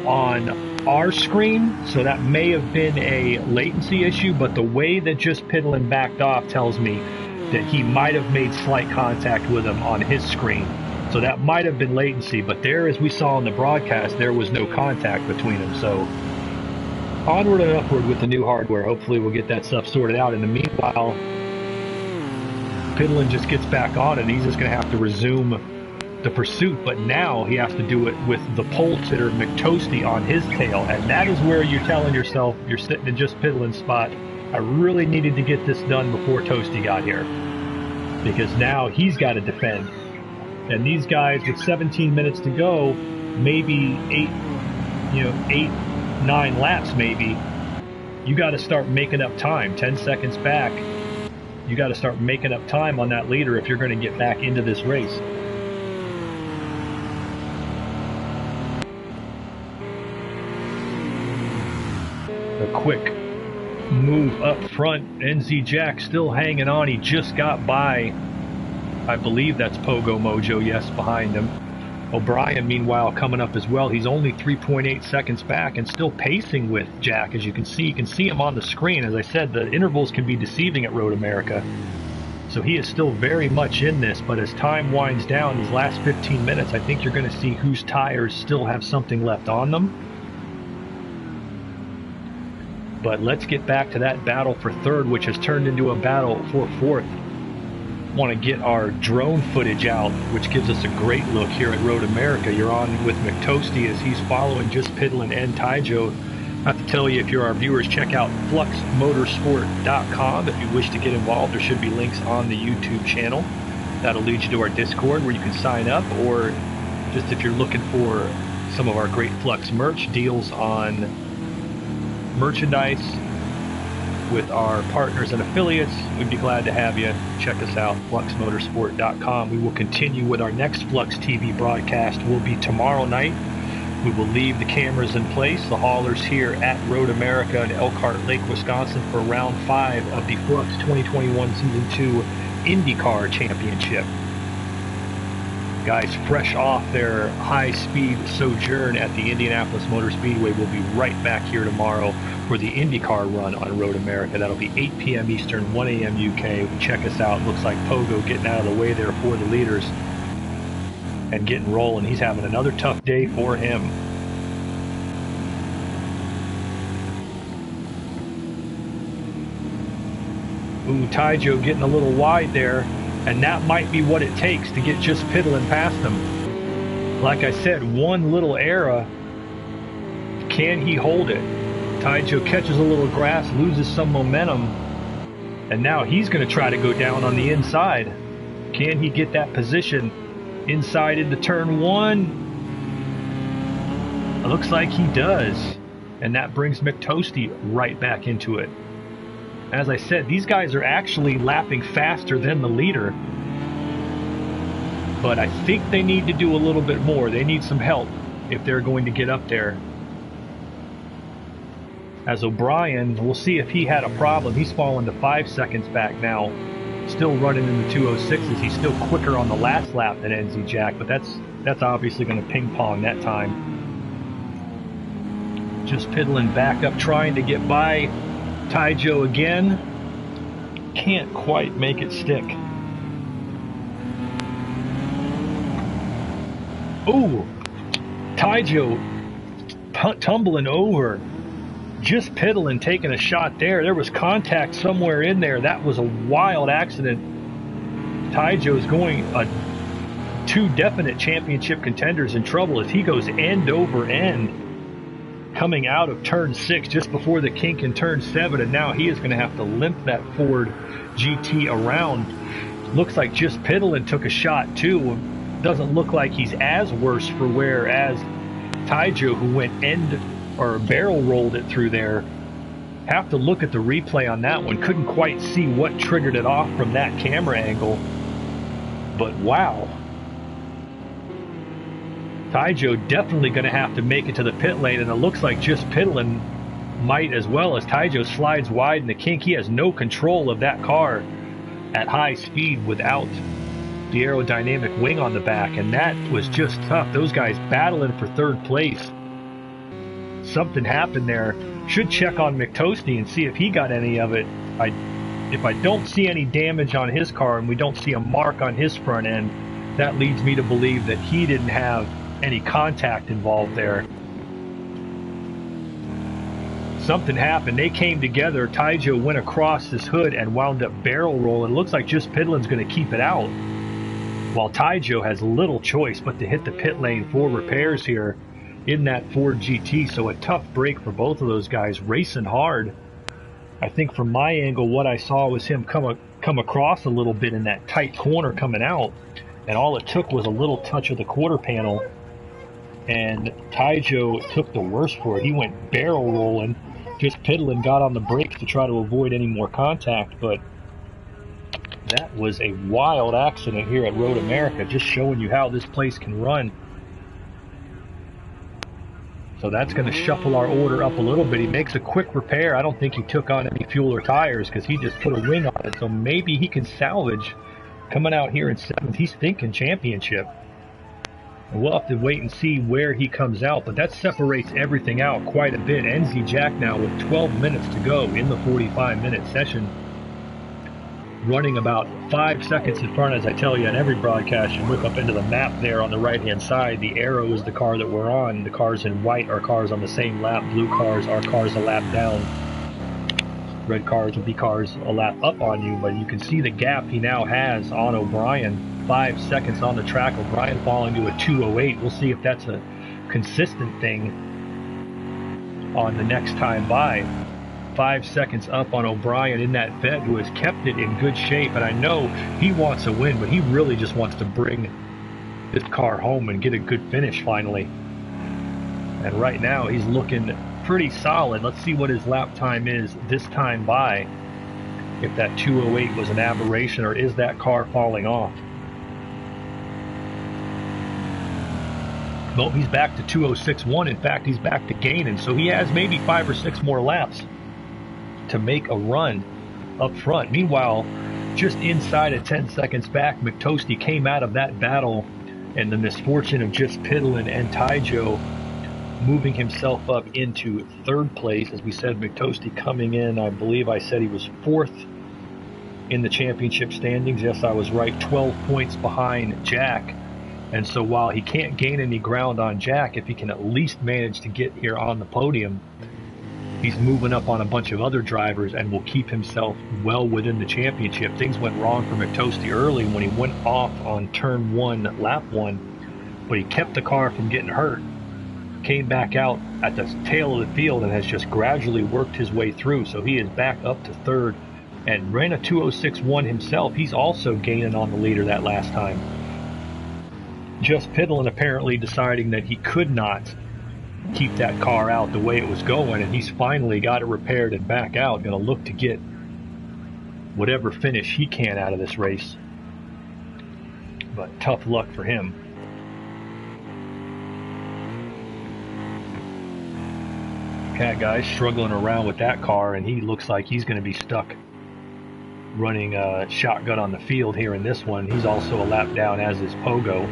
on our screen, so that may have been a latency issue, but the way that Just Piddlin backed off tells me that he might have made slight contact with him on his screen. So that might have been latency, but there, as we saw in the broadcast, there was no contact between them. So onward and upward with the new hardware. Hopefully we'll get that stuff sorted out. In the meanwhile, Piddlin just gets back on and he's just going to have to resume the pursuit, but now he has to do it with the pole sitter McToasty on his tail, and that is where you're telling yourself you're sitting in Just Piddlin's spot. I really needed to get this done before Toasty got here, because now he's got to defend. And these guys with 17 minutes to go, maybe 8-9 laps maybe, you got to start making up time. 10 seconds back, you got to start making up time on that leader if you're going to get back into this race. A quick move up front. NZ Jack still hanging on. He just got by, I believe that's Pogo Mojo, yes, behind him. O'Brien, meanwhile, coming up as well. He's only 3.8 seconds back and still pacing with Jack, as you can see. You can see him on the screen. As I said, the intervals can be deceiving at Road America. So he is still very much in this, but as time winds down, these last 15 minutes, I think you're going to see whose tires still have something left on them. But let's get back to that battle for third, which has turned into a battle for fourth. Want to get our drone footage out, which gives us a great look here at Road America. You're on with McToasty as he's following Just Piddlin and Taijo. I have to tell you, if you're our viewers, check out fluxmotorsport.com if you wish to get involved. There should be links on the YouTube channel. That'll lead you to our Discord where you can sign up, or just if you're looking for some of our great Flux merch, deals on merchandise with our partners and affiliates, we'd be glad to have you. Check us out, fluxmotorsport.com. We will continue with our next Flux TV broadcast. Will be tomorrow night. We will leave the cameras in place, the haulers here at Road America in Elkhart Lake, Wisconsin for round 5 of the Flux 2021 Season 2 IndyCar Championship. Guys fresh off their high-speed sojourn at the Indianapolis Motor Speedway will be right back here tomorrow for the IndyCar run on Road America. That'll be 8 p.m. Eastern, 1 a.m. UK. Check us out. Looks like Pogo getting out of the way there for the leaders and getting rolling. He's having another tough day for him. Ooh, Taijo getting a little wide there. And that might be what it takes to get Just Piddlin past him. Like I said, one little error. Can he hold it? Taijo catches a little grass, loses some momentum, and now he's going to try to go down on the inside. Can he get that position inside into turn 1? It looks like he does. And that brings McToasty right back into it. As I said, these guys are actually lapping faster than the leader. But I think they need to do a little bit more. They need some help if they're going to get up there. As O'Brien, we'll see if he had a problem. He's fallen to 5 seconds back now. Still running in the 206s. He's still quicker on the last lap than NZ Jack, but that's obviously going to ping pong that time. Just piddling back up, trying to get by Taijo again. Can't quite make it stick. Ooh, Taijo tumbling over. Just piddling, taking a shot there. There was contact somewhere in there. That was a wild accident. Taijo's going, two definite championship contenders in trouble as he goes end over end, coming out of turn 6 just before the kink in turn 7, and now he is going to have to limp that Ford GT around. Looks like Just Piddling took a shot too. Doesn't look like he's as worse for wear as Taijo, who went barrel rolled it through there. Have to look at the replay on that one. Couldn't quite see what triggered it off from that camera angle, but wow. Taijo definitely going to have to make it to the pit lane, and it looks like Just Piddling might as well, as Taijo slides wide in the kink. He has no control of that car at high speed without the aerodynamic wing on the back, and that was just tough. Those guys battling for third place. Something happened there. Should check on McToasty and see if he got any of it. If I don't see any damage on his car and we don't see a mark on his front end, that leads me to believe that he didn't have any contact involved there. Something happened. They came together. Taijo went across his hood and wound up barrel rolling. Looks like Just Piddling's going to keep it out, while Taijo has little choice but to hit the pit lane for repairs here in that Ford GT. So a tough break for both of those guys, racing hard. I think from my angle, what I saw was him come across a little bit in that tight corner coming out, and all it took was a little touch of the quarter panel, and Taijo took the worst for it. He went barrel rolling. Just Piddling got on the brakes to try to avoid any more contact, but that was a wild accident here at Road America, just showing you how this place can run. So that's going to shuffle our order up a little bit. He makes a quick repair. I don't think he took on any fuel or tires because he just put a wing on it. So maybe he can salvage coming out here in 7th. He's thinking championship. And we'll have to wait and see where he comes out. But that separates everything out quite a bit. NZ Jack now with 12 minutes to go in the 45-minute session, running about 5 seconds in front. As I tell you on every broadcast, you look up into the map there on the right-hand side. The arrow is the car that we're on. The cars in white are cars on the same lap. Blue cars are cars a lap down. Red cars would be cars a lap up on you. But you can see the gap he now has on O'Brien. 5 seconds on the track. O'Brien falling to a 2:08. We'll see if that's a consistent thing on the next time by. 5 seconds up on O'Brien in that vet, who has kept it in good shape. And I know he wants a win, but he really just wants to bring this car home and get a good finish finally. And right now he's looking pretty solid. Let's see what his lap time is this time by, if that 2:08 was an aberration or is that car falling off. Well, he's back to 2:06.1. In fact, he's back to gaining, so he has maybe 5 or 6 more laps to make a run up front. Meanwhile, just inside of 10 seconds back, McToasty came out of that battle, and the misfortune of Just Piddling and Taijo moving himself up into 3rd place. As we said, McToasty coming in, I believe I said he was 4th in the championship standings. Yes, I was right, 12 points behind Jack. And so while he can't gain any ground on Jack, if he can at least manage to get here on the podium, he's moving up on a bunch of other drivers and will keep himself well within the championship. Things went wrong for McToasty early when he went off on turn 1, lap 1, but he kept the car from getting hurt. Came back out at the tail of the field and has just gradually worked his way through. So he is back up to 3rd and ran a 2:06.1 himself. He's also gaining on the leader that last time. Just Piddling apparently deciding that he could not keep that car out the way it was going, and he's finally got it repaired and back out. Going to look to get whatever finish he can out of this race. But tough luck for him. Cat guy's struggling around with that car, and he looks like he's going to be stuck running shotgun on the field here in this one. He's also a lap down, as is Pogo.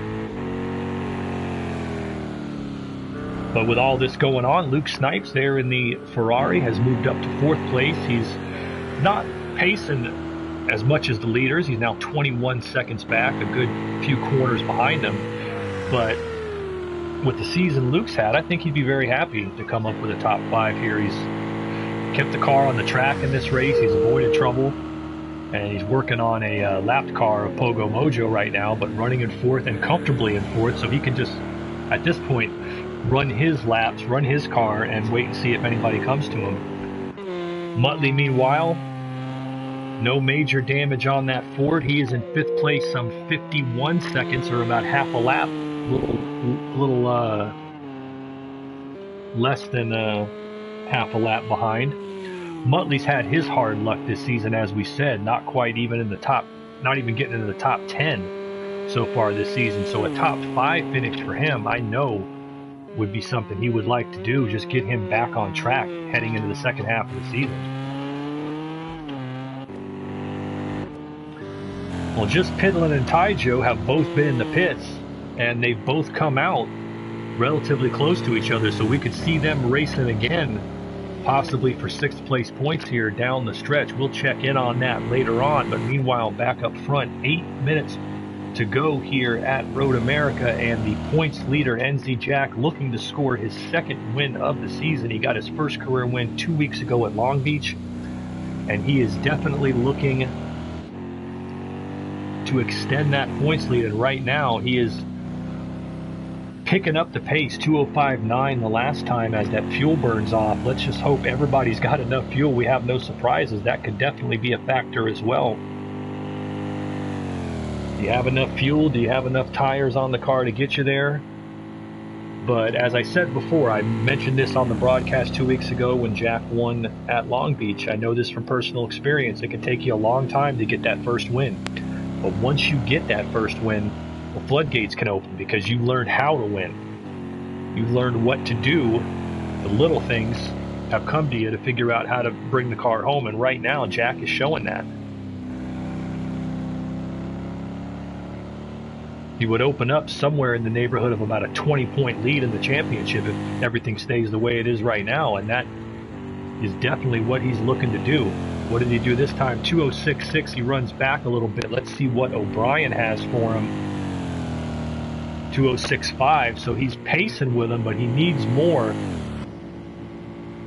But with all this going on, Luke Snipes there in the Ferrari has moved up to 4th place. He's not pacing as much as the leaders. He's now 21 seconds back, a good few corners behind them. But with the season Luke's had, I think he'd be very happy to come up with a top 5 here. He's kept the car on the track in this race. He's avoided trouble. And he's working on a lapped car of Pogo Mojo right now, but running in 4th and comfortably in 4th. So he can just, at this point, run his laps, run his car, and wait and see if anybody comes to him. Muttley, meanwhile, no major damage on that Ford. He is in 5th place, some 51 seconds, or about half a lap, a little less than half a lap behind. Muttley's had his hard luck this season, as we said, not quite even in the top, not even getting into the top 10 so far this season. So a top 5 finish for him, I know, would be something he would like to do, just get him back on track heading into the second half of the season. Well, just Pidlin and Taijo have both been in the pits, and they've both come out relatively close to each other, so we could see them racing again, possibly for 6th place points here down the stretch. We'll check in on that later on, but meanwhile, back up front, 8 minutes to go here at Road America, and the points leader NZ Jack looking to score his 2nd win of the season. He got his first career win 2 weeks ago at Long Beach, and he is definitely looking to extend that points lead, and right now he is picking up the pace. 2:05.9 the last time as that fuel burns off. Let's just hope everybody's got enough fuel. We have no surprises. That could definitely be a factor as well. Do you have enough fuel? Do you have enough tires on the car to get you there? But as I said before, I mentioned this on the broadcast 2 weeks ago when Jack won at Long Beach. I know this from personal experience. It can take you a long time to get that first win. But once you get that first win, the floodgates can open, because you learned how to win. You learned what to do. The little things have come to you to figure out how to bring the car home, and right now Jack is showing that. He would open up somewhere in the neighborhood of about a 20-point lead in the championship if everything stays the way it is right now, and that is definitely what he's looking to do. What did he do this time? 2:06.6. He runs back a little bit. Let's see what O'Brien has for him. 2:06.5. So he's pacing with him, but he needs more.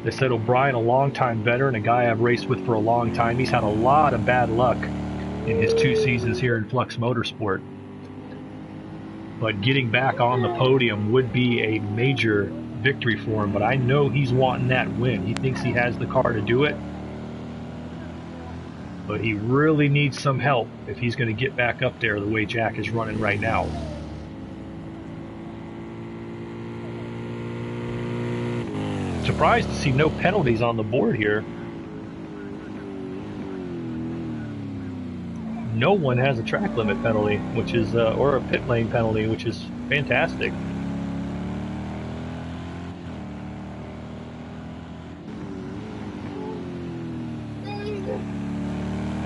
They said O'Brien, a long-time veteran, a guy I've raced with for a long time. He's had a lot of bad luck in his 2 seasons here in Flux Motorsport. But getting back on the podium would be a major victory for him. But I know he's wanting that win. He thinks he has the car to do it. But he really needs some help if he's going to get back up there the way Jack is running right now. Surprised to see no penalties on the board here. No one has a track limit penalty, which is, or a pit lane penalty, which is fantastic.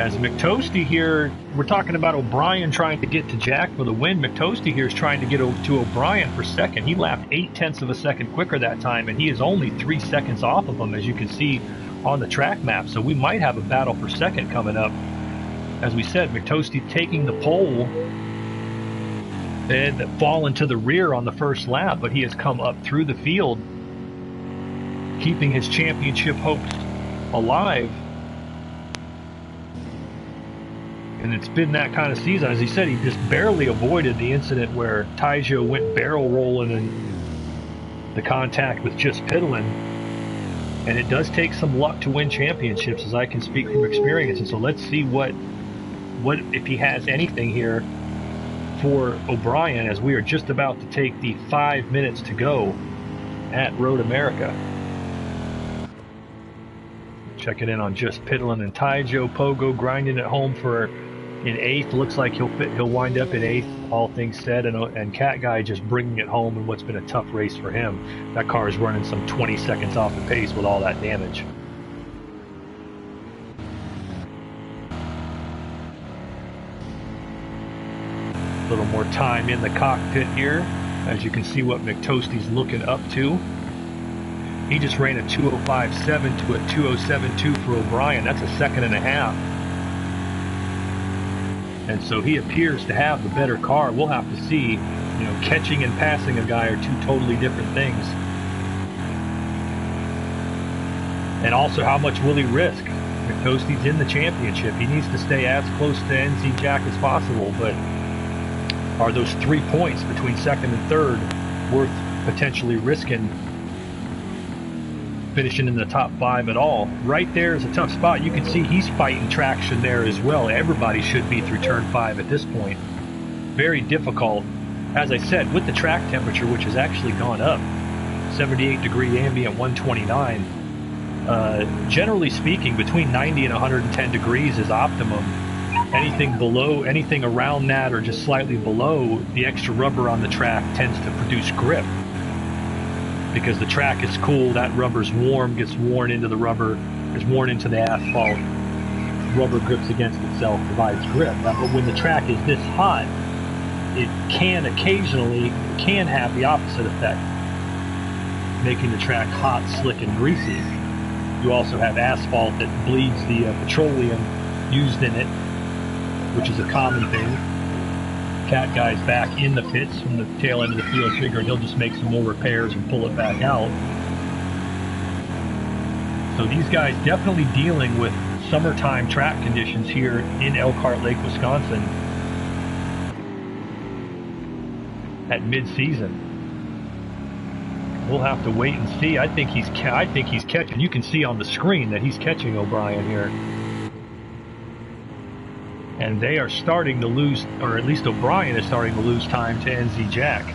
As McToasty here, we're talking about O'Brien trying to get to Jack for the win. McToasty here is trying to get to O'Brien for second. He lapped 0.8 of a second quicker that time, and he is only 3 seconds off of him, as you can see on the track map. So we might have a battle for second coming up. As we said, McToasty taking the pole and fallen to the rear on the first lap, but he has come up through the field, keeping his championship hopes alive. And it's been that kind of season. As he said, he just barely avoided the incident where Taijo went barrel rolling in the contact with just Pidlin. And it does take some luck to win championships, as I can speak from experience. And so let's see what if he has anything here for O'Brien, as we are just about to take the 5 minutes to go at Road America. Checking in on Just Piddlin' and Ty Joe Pogo grinding it home for in 8th. Looks like he'll wind up in 8th, all things said. And Cat Guy just bringing it home in what's been a tough race for him. That car is running some 20 seconds off the pace with all that damage. A little more time in the cockpit here, as you can see what McToasty's looking up to. He just ran a 2:05.7 to a 2:07.2 for O'Brien. That's a second and a half. And so he appears to have the better car. We'll have to see. You know, catching and passing a guy are two totally different things. And also, how much will he risk? McToasty's in the championship. He needs to stay as close to NZ Jack as possible, but are those 3 points between second and third worth potentially risking finishing in the top 5 at all? Right there is a tough spot. You can see he's fighting traction there as well. Everybody should be through turn 5 at this point. Very difficult. As I said, with the track temperature, which has actually gone up, 78 degree ambient, 129. Generally speaking, between 90 and 110 degrees is optimum. Anything below, anything around that or just slightly below, the extra rubber on the track tends to produce grip. Because the track is cool, that rubber's warm, gets worn into the rubber, is worn into the asphalt. Rubber grips against itself, provides grip. But when the track is this hot, it can occasionally have the opposite effect, making the track hot, slick, and greasy. You also have asphalt that bleeds the petroleum used in it, which is a common thing. Cat Guy's back in the pits from the tail end of the field, figuring he'll just make some more repairs and pull it back out. So these guys definitely dealing with summertime track conditions here in Elkhart Lake, Wisconsin at mid-season. We'll have to wait and see. I think he's catching. You can see on the screen that he's catching O'Brien here. And they are starting to lose, or at least O'Brien is starting to lose time to NZ Jack.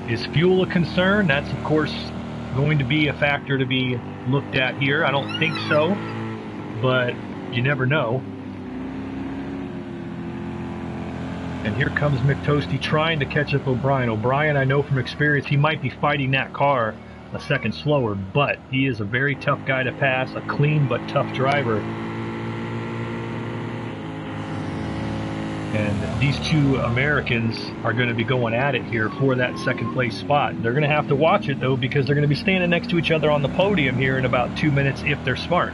Is fuel a concern? That's, of course, going to be a factor to be looked at here. I don't think so, but you never know. And here comes McToasty trying to catch up O'Brien. O'Brien, I know from experience, he might be fighting that car a second slower, but he is a very tough guy to pass, a clean but tough driver. And these two Americans are going to be going at it here for that second place spot. They're going to have to watch it, though, because they're going to be standing next to each other on the podium here in about 2 minutes if they're smart.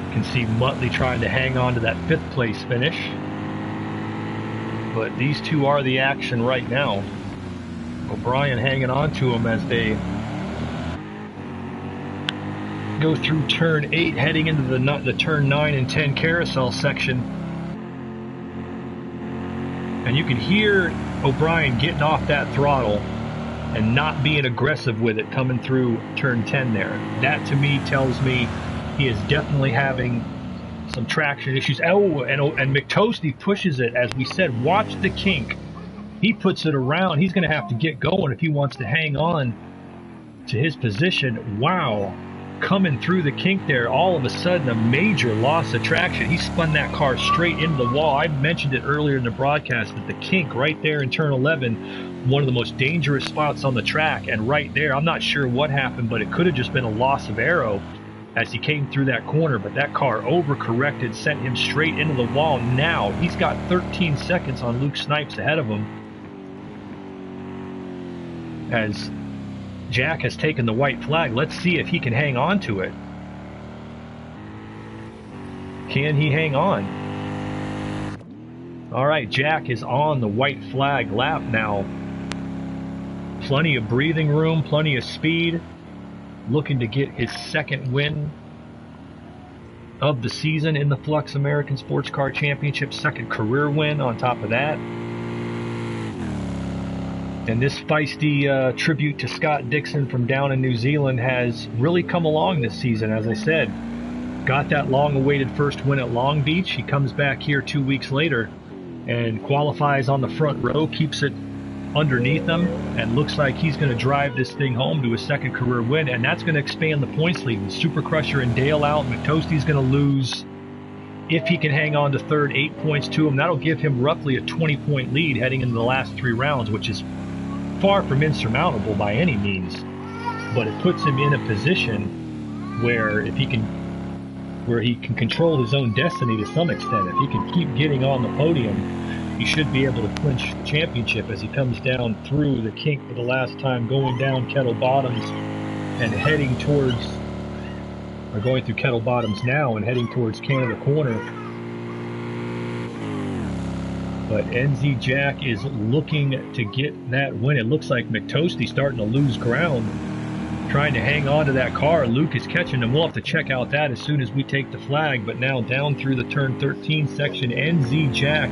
You can see Muttley trying to hang on to that 5th place finish. But these two are the action right now. O'Brien hanging on to him as they go through turn 8, heading into the turn 9 and 10 carousel section. And you can hear O'Brien getting off that throttle and not being aggressive with it coming through turn 10 there. That to me tells me he is definitely having some traction issues. Oh, and McToasty pushes it, as we said. Watch the kink. He puts it around. He's going to have to get going if he wants to hang on to his position. Wow. Coming through the kink there, all of a sudden a major loss of traction. He spun that car straight into the wall. I mentioned it earlier in the broadcast that the kink right there in turn 11, one of the most dangerous spots on the track. And right there, I'm not sure what happened, but it could have just been a loss of aero as he came through that corner, but that car overcorrected, sent him straight into the wall. Now he's got 13 seconds on Luke Snipes ahead of him, as Jack has taken the white flag. Let's see if he can hang on to it. Can he hang on? All right, Jack is on the white flag lap now. Plenty of breathing room, plenty of speed. Looking to get his second win of the season in the Flux American Sports Car Championship, second career win on top of that. And this feisty tribute to Scott Dixon from down in New Zealand has really come along this season. As I said, got that long-awaited first win at Long Beach. He comes back here 2 weeks later and qualifies on the front row, keeps it underneath them, and looks like he's going to drive this thing home to his second career win, and that's going to expand the points lead. With Super Crusher and Dale out, McTosty's going to lose. If he can hang on to third, 8 points to him, that'll give him roughly a 20-point lead heading into the last 3 rounds, which is far from insurmountable by any means. But it puts him in a position where he can control his own destiny to some extent. If he can keep getting on the podium, he should be able to clinch the championship as he comes down through the kink for the last time, going down Kettle Bottoms and heading towards, or going through Kettle Bottoms now and heading towards Canada Corner. But NZ Jack is looking to get that win. It looks like McTosty starting to lose ground, trying to hang on to that car. Luke is catching him. We'll have to check out that as soon as we take the flag. But now down through the turn 13 section, NZ Jack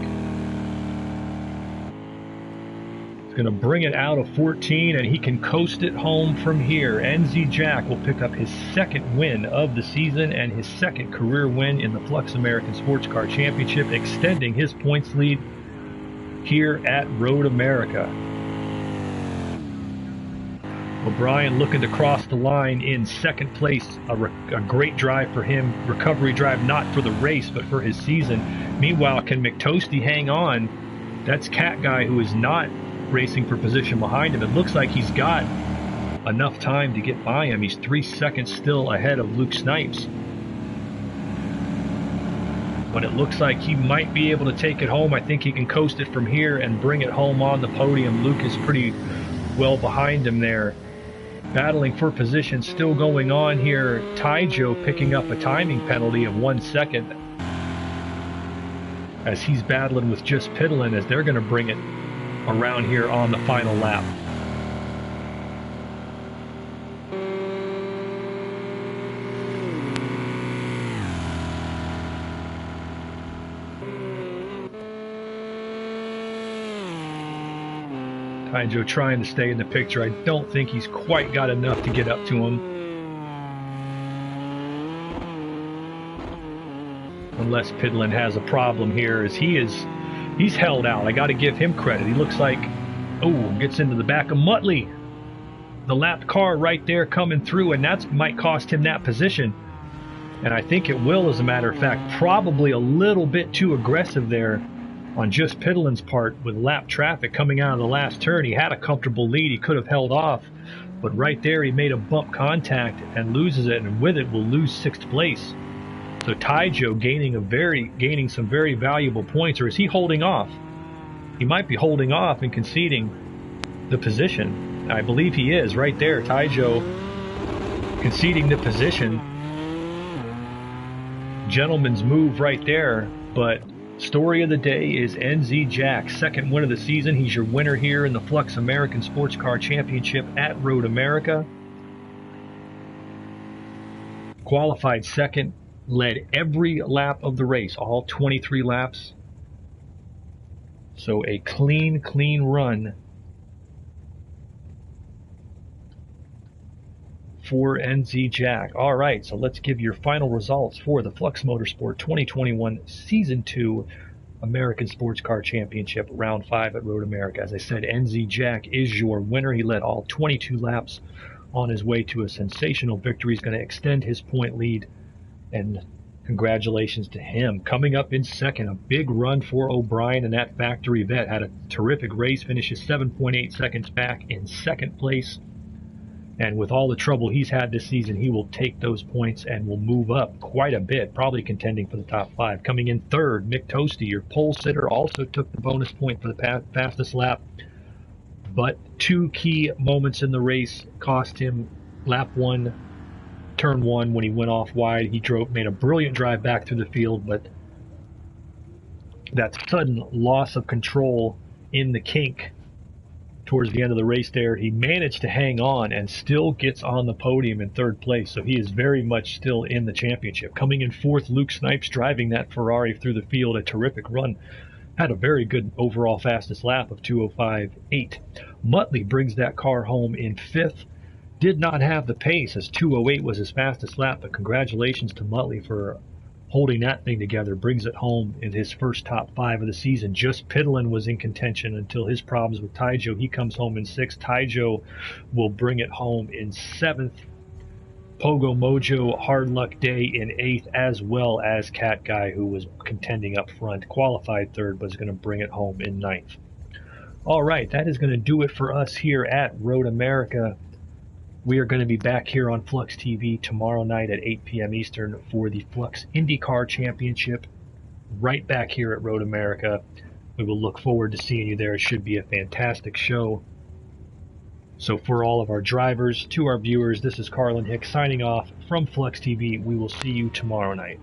going to bring it out of 14, and he can coast it home from here. NZ Jack will pick up his second win of the season and his second career win in the Flux American Sports Car Championship, extending his points lead here at Road America. O'Brien looking to cross the line in second place. A great drive for him. Recovery drive, not for the race, but for his season. Meanwhile, can McTosty hang on? That's Cat Guy, who is not racing for position behind him. It looks like he's got enough time to get by him. He's 3 seconds still ahead of Luke Snipes. But it looks like he might be able to take it home. I think he can coast it from here and bring it home on the podium. Luke is pretty well behind him there. Battling for position still going on here. Taijo picking up a timing penalty of 1 second as he's battling with Just Piddlin, as they're going to bring it around here on the final lap. Taijo trying to stay in the picture. I don't think he's quite got enough to get up to him. Unless Piddlin has a problem here, as he's held out. I got to give him credit. He looks like, gets into the back of Muttley. The lapped car right there coming through, and that might cost him that position. And I think it will, as a matter of fact. Probably a little bit too aggressive there on Just Piddlin's part with lap traffic coming out of the last turn. He had a comfortable lead. He could have held off. But right there, he made a bump contact and loses it, and with it will lose 6th place. So Taijo gaining some very valuable points, or is he holding off? He might be holding off and conceding the position. I believe he is right there. Taijo conceding the position. Gentleman's move right there. But story of the day is NZ Jack, second win of the season. He's your winner here in the Flux American Sports Car Championship at Road America. Qualified second. Led every lap of the race, all 23 laps. So a clean run for NZ Jack. All right, so let's give your final results for the Flux Motorsport 2021 Season 2 American Sports Car Championship, Round 5 at Road America. As I said, NZ Jack is your winner. He led all 22 laps on his way to a sensational victory. He's going to extend his point lead, and congratulations to him. Coming up in second, a big run for O'Brien and that factory vet. Had a terrific race, finishes 7.8 seconds back in second place. And with all the trouble he's had this season, he will take those points and will move up quite a bit, probably contending for the top 5. Coming in third, Mick Toasty, your pole sitter, also took the bonus point for the fastest lap. But 2 key moments in the race cost him lap 1, turn 1, when he went off wide. He made a brilliant drive back through the field, but that sudden loss of control in the kink towards the end of the race there, he managed to hang on and still gets on the podium in third place. So he is very much still in the championship. Coming in fourth, Luke Snipes driving that Ferrari through the field. A terrific run Had a very good overall fastest lap of 2:05.8. Muttley brings that car home in 5th. Did not have the pace, as 2:08 was his fastest lap, but congratulations to Muttley for holding that thing together. Brings it home in his first top 5 of the season. Just Pittelin was in contention until his problems with Taijo. He comes home in 6th. Taijo will bring it home in 7th. Pogo Mojo, Hard Luck Day in 8th, as well as Cat Guy, who was contending up front, qualified 3rd, but is going to bring it home in 9th. All right, that is going to do it for us here at Road America. We are going to be back here on Flux TV tomorrow night at 8 p.m. Eastern for the Flux IndyCar Championship, right back here at Road America. We will look forward to seeing you there. It should be a fantastic show. So for all of our drivers, to our viewers, this is Carlin Hicks signing off from Flux TV. We will see you tomorrow night.